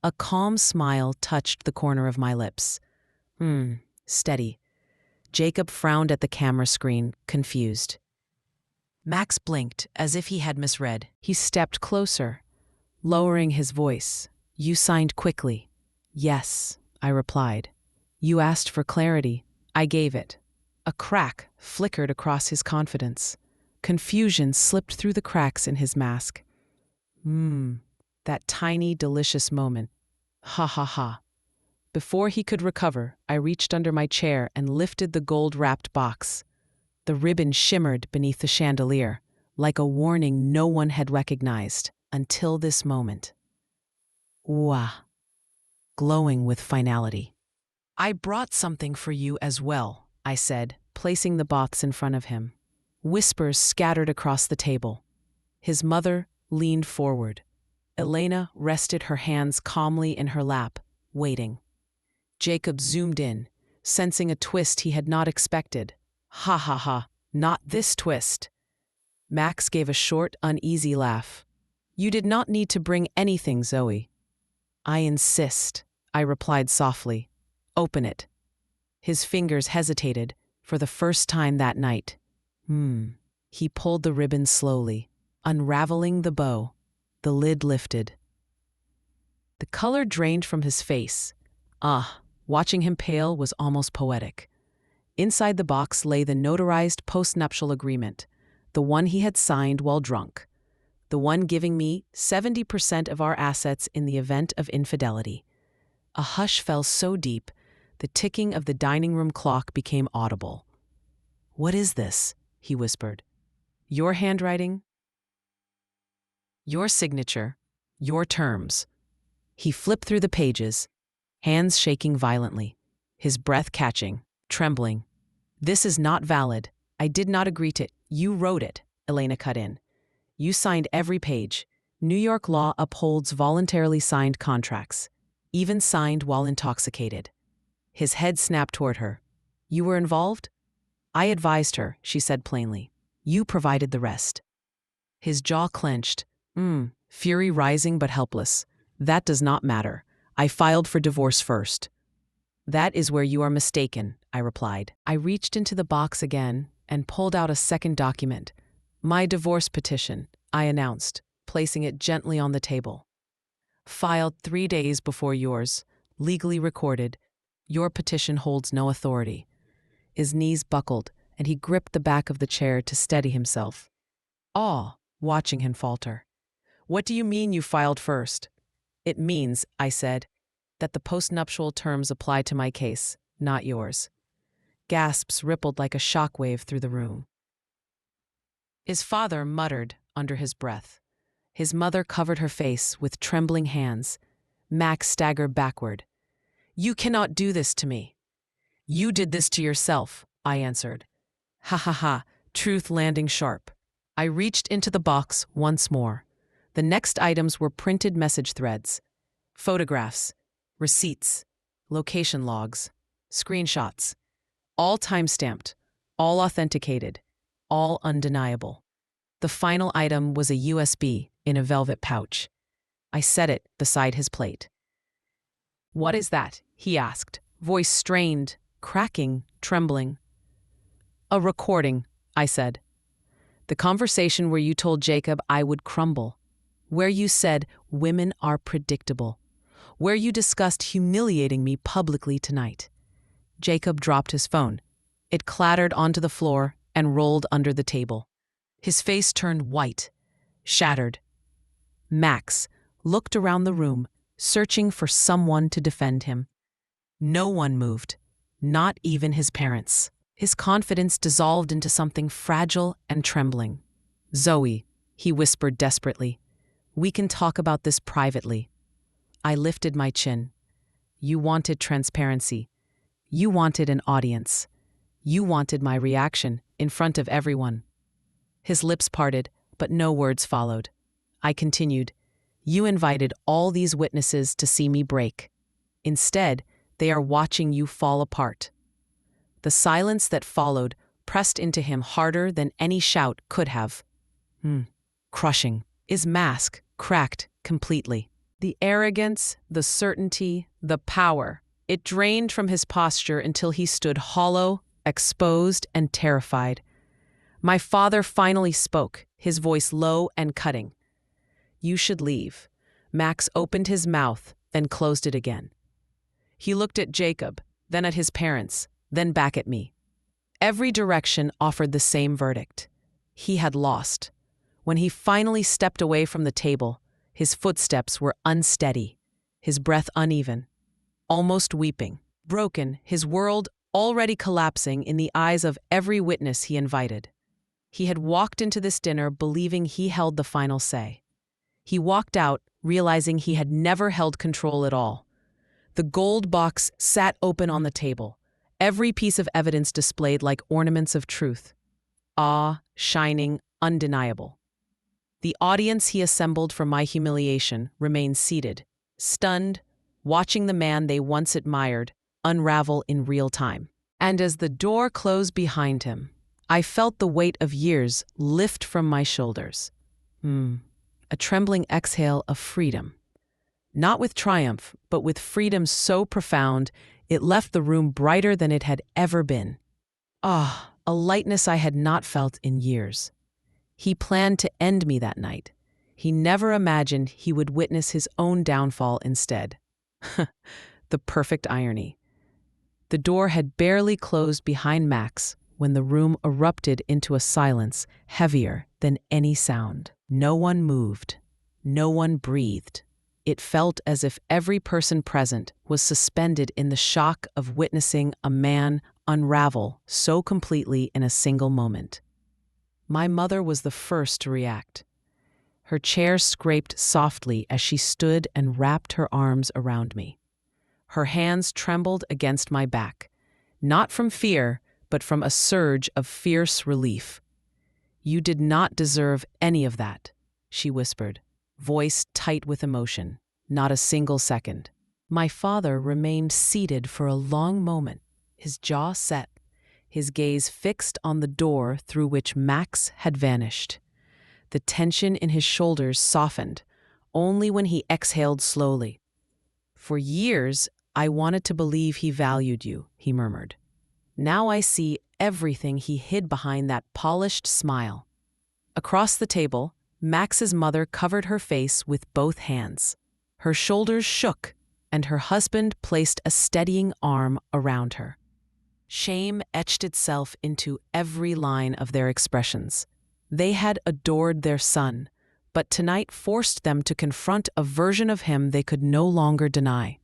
A calm smile touched the corner of my lips. Steady. Jacob frowned at the camera screen, confused. Max blinked, as if he had misread. He stepped closer, lowering his voice. "You signed quickly." "Yes," I replied. "You asked for clarity. I gave it." A crack flickered across his confidence. Confusion slipped through the cracks in his mask. That tiny, delicious moment. Ha ha ha. Before he could recover, I reached under my chair and lifted the gold-wrapped box. The ribbon shimmered beneath the chandelier, like a warning no one had recognized until this moment. Wah, glowing with finality. "I brought something for you as well," I said, placing the box in front of him. Whispers scattered across the table. His mother leaned forward. Elena rested her hands calmly in her lap, waiting. Jacob zoomed in, sensing a twist he had not expected. Ha ha ha, not this twist. Max gave a short, uneasy laugh. "You did not need to bring anything, Zoe." "I insist," I replied softly. "Open it." His fingers hesitated, for the first time that night. He pulled the ribbon slowly, unraveling the bow. The lid lifted. The color drained from his face. Watching him pale was almost poetic. Inside the box lay the notarized postnuptial agreement, the one he had signed while drunk, the one giving me 70% of our assets in the event of infidelity. A hush fell so deep, the ticking of the dining room clock became audible. "What is this?" he whispered. "Your handwriting? Your signature? Your terms?" He flipped through the pages, hands shaking violently, his breath catching, trembling. "This is not valid. I did not agree to it. You wrote it," Elena cut in. "You signed every page. New York law upholds voluntarily signed contracts, even signed while intoxicated." His head snapped toward her. "You were involved?" "I advised her," she said plainly. "You provided the rest." His jaw clenched. Fury rising but helpless. "That does not matter. I filed for divorce first." "That is where you are mistaken," I replied. I reached into the box again and pulled out a second document. "My divorce petition," I announced, placing it gently on the table. "Filed 3 days before yours, legally recorded. Your petition holds no authority." His knees buckled, and he gripped the back of the chair to steady himself. Watching him falter. "What do you mean you filed first?" "It means," I said, "that the postnuptial terms apply to my case, not yours." Gasps rippled like a shockwave through the room. His father muttered under his breath. His mother covered her face with trembling hands. Max staggered backward. "You cannot do this to me." "You did this to yourself," I answered. Ha ha ha, truth landing sharp. I reached into the box once more. The next items were printed message threads, photographs, receipts, location logs, screenshots, all time-stamped, all authenticated, all undeniable. The final item was a USB in a velvet pouch. I set it beside his plate. "What is that?" he asked, voice strained, cracking, trembling. "A recording," I said. "The conversation where you told Jacob I would crumble. Where you said women are predictable. Where you discussed humiliating me publicly tonight." Jacob dropped his phone. It clattered onto the floor and rolled under the table. His face turned white, shattered. Max looked around the room, searching for someone to defend him. No one moved, not even his parents. His confidence dissolved into something fragile and trembling. "Zoe," he whispered desperately, "we can talk about this privately." I lifted my chin. "You wanted transparency. You wanted an audience. You wanted my reaction in front of everyone." His lips parted, but no words followed. I continued, "You invited all these witnesses to see me break. Instead, they are watching you fall apart." The silence that followed pressed into him harder than any shout could have. Crushing. His mask cracked completely. The arrogance, the certainty, the power. It drained from his posture until he stood hollow, exposed, and terrified. My father finally spoke, his voice low and cutting. "You should leave." Max opened his mouth, then closed it again. He looked at Jacob, then at his parents, then back at me. Every direction offered the same verdict. He had lost. When he finally stepped away from the table, his footsteps were unsteady, his breath uneven, almost weeping, broken, his world already collapsing in the eyes of every witness he invited. He had walked into this dinner believing he held the final say. He walked out realizing he had never held control at all. The gold box sat open on the table, every piece of evidence displayed like ornaments of truth. Shining, undeniable. The audience he assembled for my humiliation remained seated, stunned, watching the man they once admired unravel in real time. And as the door closed behind him, I felt the weight of years lift from my shoulders. A trembling exhale of freedom. Not with triumph, but with freedom so profound it left the room brighter than it had ever been. A lightness I had not felt in years. He planned to end me that night. He never imagined he would witness his own downfall instead. The perfect irony. The door had barely closed behind Max when the room erupted into a silence heavier than any sound. No one moved. No one breathed. It felt as if every person present was suspended in the shock of witnessing a man unravel so completely in a single moment. My mother was the first to react. Her chair scraped softly as she stood and wrapped her arms around me. Her hands trembled against my back, not from fear, but from a surge of fierce relief. "You did not deserve any of that," she whispered, voice tight with emotion. Not a single second. My father remained seated for a long moment, his jaw set, his gaze fixed on the door through which Max had vanished. The tension in his shoulders softened, only when he exhaled slowly. "For years, I wanted to believe he valued you," he murmured. "Now I see everything he hid behind that polished smile." Across the table, Max's mother covered her face with both hands. Her shoulders shook, and her husband placed a steadying arm around her. Shame etched itself into every line of their expressions. They had adored their son, but tonight forced them to confront a version of him they could no longer deny.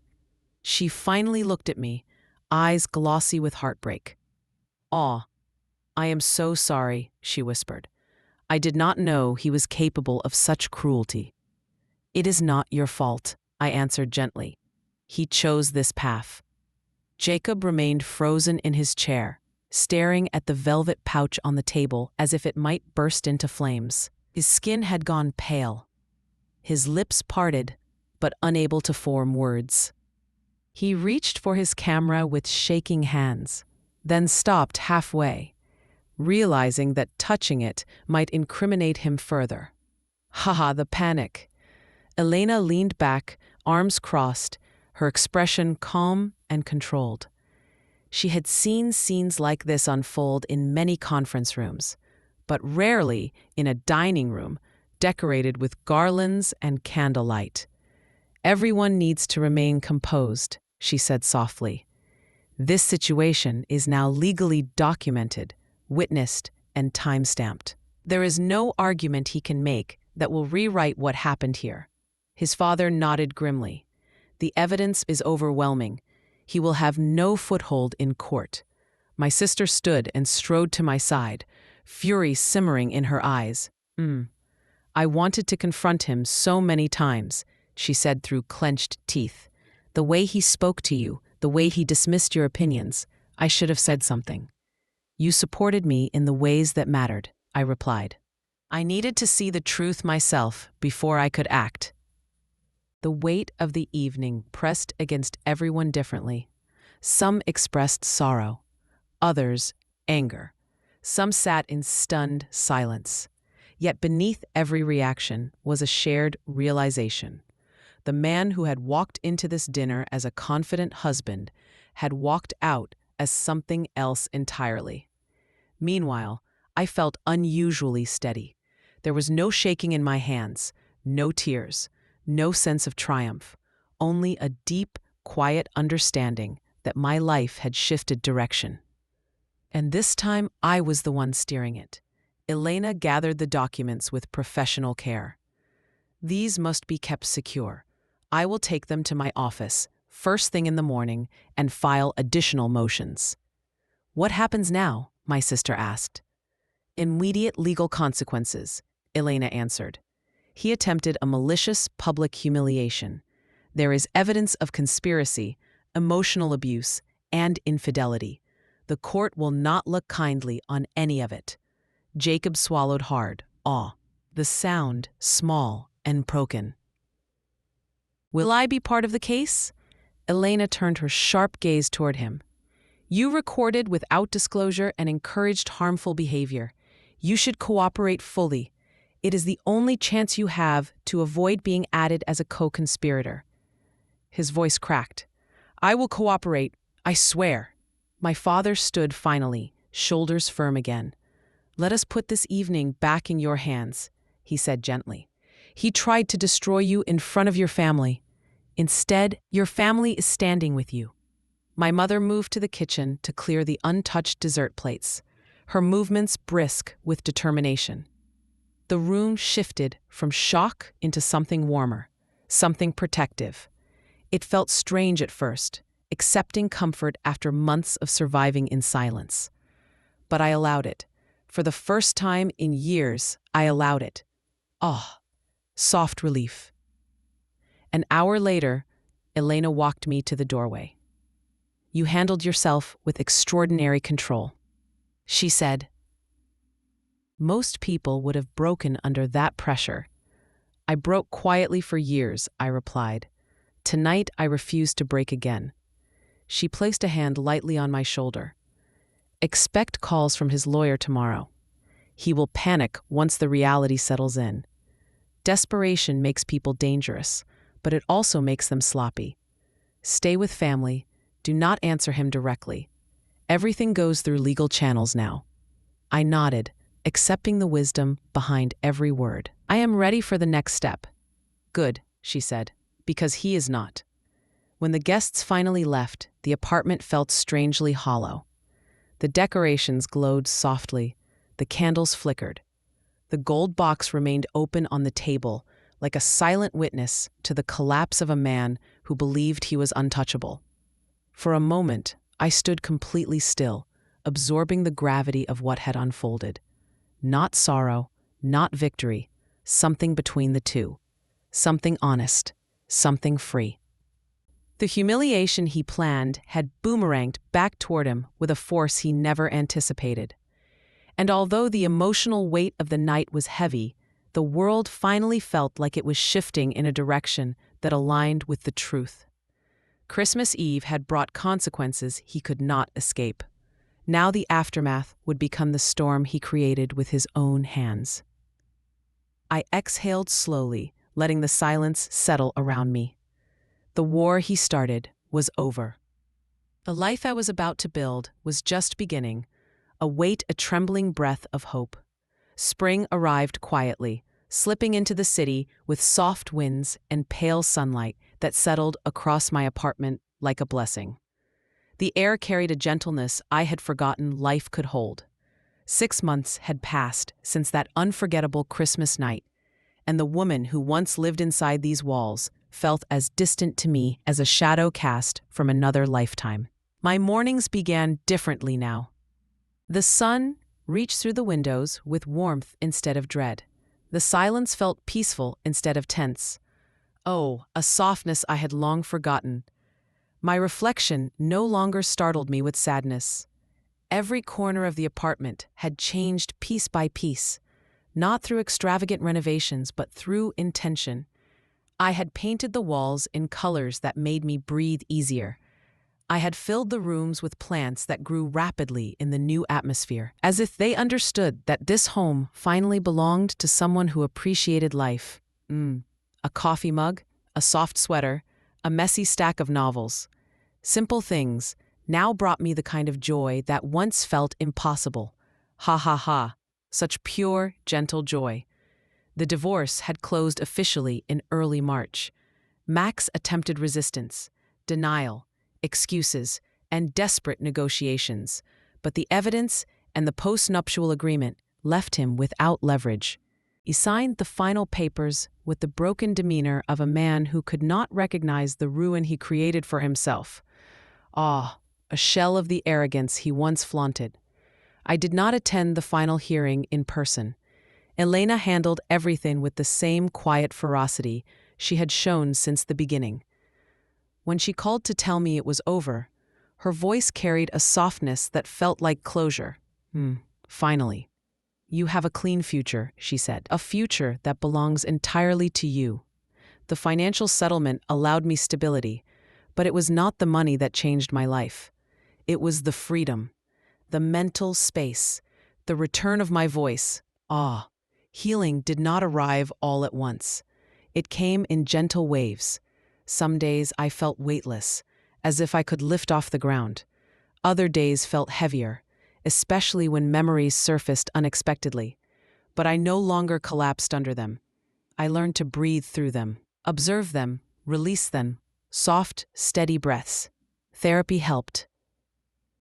She finally looked at me, eyes glossy with heartbreak. "Aw, I am so sorry," she whispered. "I did not know he was capable of such cruelty." "It is not your fault," I answered gently. "He chose this path." Jacob remained frozen in his chair, staring at the velvet pouch on the table as if it might burst into flames. His skin had gone pale. His lips parted, but unable to form words. He reached for his camera with shaking hands, then stopped halfway, realizing that touching it might incriminate him further. Haha, the panic. Elena leaned back, arms crossed, her expression calm and controlled. She had seen scenes like this unfold in many conference rooms, but rarely in a dining room decorated with garlands and candlelight. "Everyone needs to remain composed," she said softly. "This situation is now legally documented, witnessed, and time-stamped. There is no argument he can make that will rewrite what happened here." His father nodded grimly. "The evidence is overwhelming. He will have no foothold in court." My sister stood and strode to my side, fury simmering in her eyes. "I wanted to confront him so many times," she said through clenched teeth. "The way he spoke to you, the way he dismissed your opinions, I should have said something." "You supported me in the ways that mattered," I replied. "I needed to see the truth myself before I could act." The weight of the evening pressed against everyone differently. Some expressed sorrow, others anger. Some sat in stunned silence. Yet beneath every reaction was a shared realization. The man who had walked into this dinner as a confident husband had walked out as something else entirely. Meanwhile, I felt unusually steady. There was no shaking in my hands, no tears, no sense of triumph, only a deep, quiet understanding that my life had shifted direction. And this time I was the one steering it. Elena gathered the documents with professional care. "These must be kept secure. I will take them to my office first thing in the morning and file additional motions." "What happens now?" my sister asked. "Immediate legal consequences," Elena answered. "He attempted a malicious public humiliation. There is evidence of conspiracy, emotional abuse, and infidelity. The court will not look kindly on any of it." Jacob swallowed hard, awe, the sound small and broken. "Will I be part of the case?" Elena turned her sharp gaze toward him. "You recorded without disclosure and encouraged harmful behavior. You should cooperate fully. It is the only chance you have to avoid being added as a co-conspirator." His voice cracked. "I will cooperate, I swear." My father stood finally, shoulders firm again. Let us put this evening back in your hands, he said gently. He tried to destroy you in front of your family. Instead, your family is standing with you. My mother moved to the kitchen to clear the untouched dessert plates, her movements brisk with determination. The room shifted from shock into something warmer, something protective. It felt strange at first, accepting comfort after months of surviving in silence. But I allowed it. For the first time in years, I allowed it. Ah, soft relief. An hour later, Elena walked me to the doorway. You handled yourself with extraordinary control, she said. Most people would have broken under that pressure. I broke quietly for years, I replied. Tonight I refuse to break again. She placed a hand lightly on my shoulder. Expect calls from his lawyer tomorrow. He will panic once the reality settles in. Desperation makes people dangerous, but it also makes them sloppy. Stay with family. Do not answer him directly. Everything goes through legal channels now. I nodded, accepting the wisdom behind every word. I am ready for the next step. Good, she said, because he is not. When the guests finally left, the apartment felt strangely hollow. The decorations glowed softly. The candles flickered. The gold box remained open on the table, like a silent witness to the collapse of a man who believed he was untouchable. For a moment, I stood completely still, absorbing the gravity of what had unfolded. Not sorrow, not victory, something between the two. Something honest, something free. The humiliation he planned had boomeranged back toward him with a force he never anticipated. And although the emotional weight of the night was heavy, the world finally felt like it was shifting in a direction that aligned with the truth. Christmas Eve had brought consequences he could not escape. Now the aftermath would become the storm he created with his own hands. I exhaled slowly, letting the silence settle around me. The war he started was over. The life I was about to build was just beginning, await a trembling breath of hope. Spring arrived quietly, slipping into the city with soft winds and pale sunlight that settled across my apartment like a blessing. The air carried a gentleness I had forgotten life could hold. 6 months had passed since that unforgettable Christmas night, and the woman who once lived inside these walls felt as distant to me as a shadow cast from another lifetime. My mornings began differently now. The sun reached through the windows with warmth instead of dread. The silence felt peaceful instead of tense. Oh, a softness I had long forgotten. My reflection no longer startled me with sadness. Every corner of the apartment had changed piece by piece, not through extravagant renovations, but through intention. I had painted the walls in colors that made me breathe easier. I had filled the rooms with plants that grew rapidly in the new atmosphere, as if they understood that this home finally belonged to someone who appreciated life. A coffee mug, a soft sweater, a messy stack of novels. Simple things now brought me the kind of joy that once felt impossible. Ha ha ha, such pure, gentle joy. The divorce had closed officially in early March. Max attempted resistance, denial, excuses, and desperate negotiations, but the evidence and the post-nuptial agreement left him without leverage. He signed the final papers with the broken demeanor of a man who could not recognize the ruin he created for himself. Ah, a shell of the arrogance he once flaunted. I did not attend the final hearing in person. Elena handled everything with the same quiet ferocity she had shown since the beginning. When she called to tell me it was over, her voice carried a softness that felt like closure. Finally. You have a clean future, she said. A future that belongs entirely to you. The financial settlement allowed me stability, but it was not the money that changed my life. It was the freedom, the mental space, the return of my voice. Healing did not arrive all at once. It came in gentle waves. Some days I felt weightless, as if I could lift off the ground. Other days felt heavier, especially when memories surfaced unexpectedly. But I no longer collapsed under them. I learned to breathe through them, observe them, release them, soft, steady breaths. Therapy helped.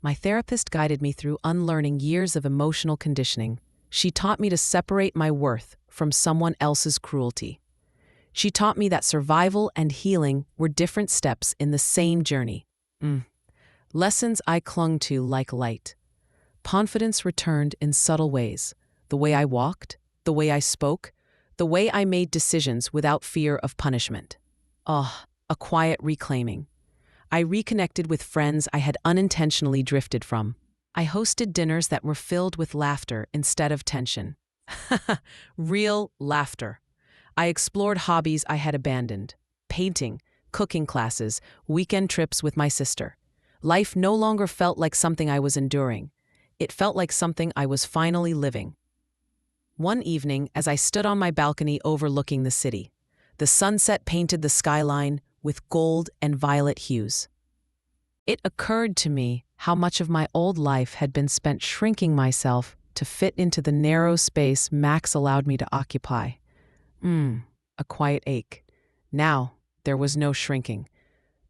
My therapist guided me through unlearning years of emotional conditioning. She taught me to separate my worth from someone else's cruelty. She taught me that survival and healing were different steps in the same journey. Lessons I clung to like light. Confidence returned in subtle ways. The way I walked, the way I spoke, the way I made decisions without fear of punishment. A quiet reclaiming. I reconnected with friends I had unintentionally drifted from. I hosted dinners that were filled with laughter instead of tension. Real laughter. I explored hobbies I had abandoned. Painting, cooking classes, weekend trips with my sister. Life no longer felt like something I was enduring. It felt like something I was finally living. One evening, as I stood on my balcony overlooking the city, the sunset painted the skyline with gold and violet hues. It occurred to me how much of my old life had been spent shrinking myself to fit into the narrow space Max allowed me to occupy. A quiet ache. Now, there was no shrinking.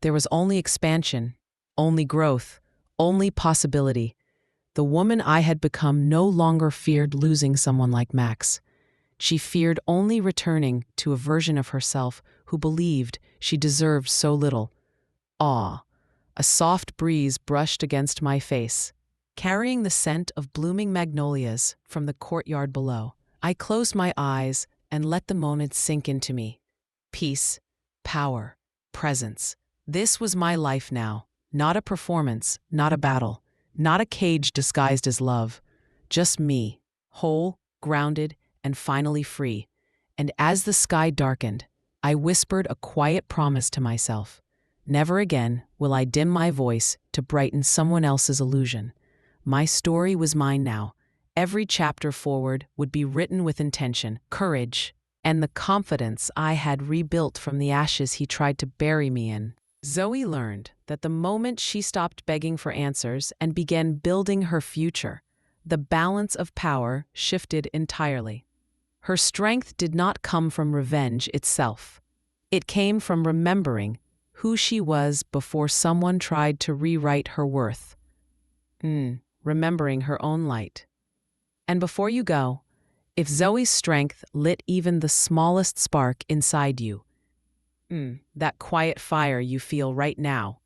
There was only expansion, only growth, only possibility. The woman I had become no longer feared losing someone like Max. She feared only returning to a version of herself who believed she deserved so little. A soft breeze brushed against my face, carrying the scent of blooming magnolias from the courtyard below. I closed my eyes and let the moment sink into me. Peace, power, presence. This was my life now. Not a performance, not a battle, not a cage disguised as love. Just me, whole, grounded, and finally free. And as the sky darkened, I whispered a quiet promise to myself. Never again will I dim my voice to brighten someone else's illusion. My story was mine now. Every chapter forward would be written with intention, courage, and the confidence I had rebuilt from the ashes he tried to bury me in. Zoe learned that the moment she stopped begging for answers and began building her future, the balance of power shifted entirely. Her strength did not come from revenge itself. It came from remembering who she was before someone tried to rewrite her worth. Remembering her own light. And before you go, if Zoe's strength lit even the smallest spark inside you, that quiet fire you feel right now,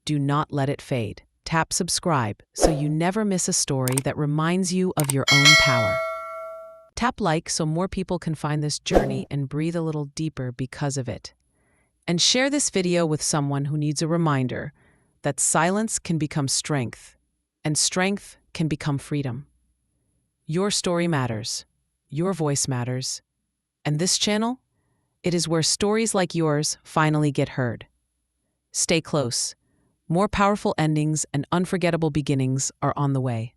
do not let it fade. Tap subscribe so you never miss a story that reminds you of your own power. Tap like so more people can find this journey and breathe a little deeper because of it. And share this video with someone who needs a reminder that silence can become strength, and strength can become freedom. Your story matters. Your voice matters. And this channel? It is where stories like yours finally get heard. Stay close. More powerful endings and unforgettable beginnings are on the way.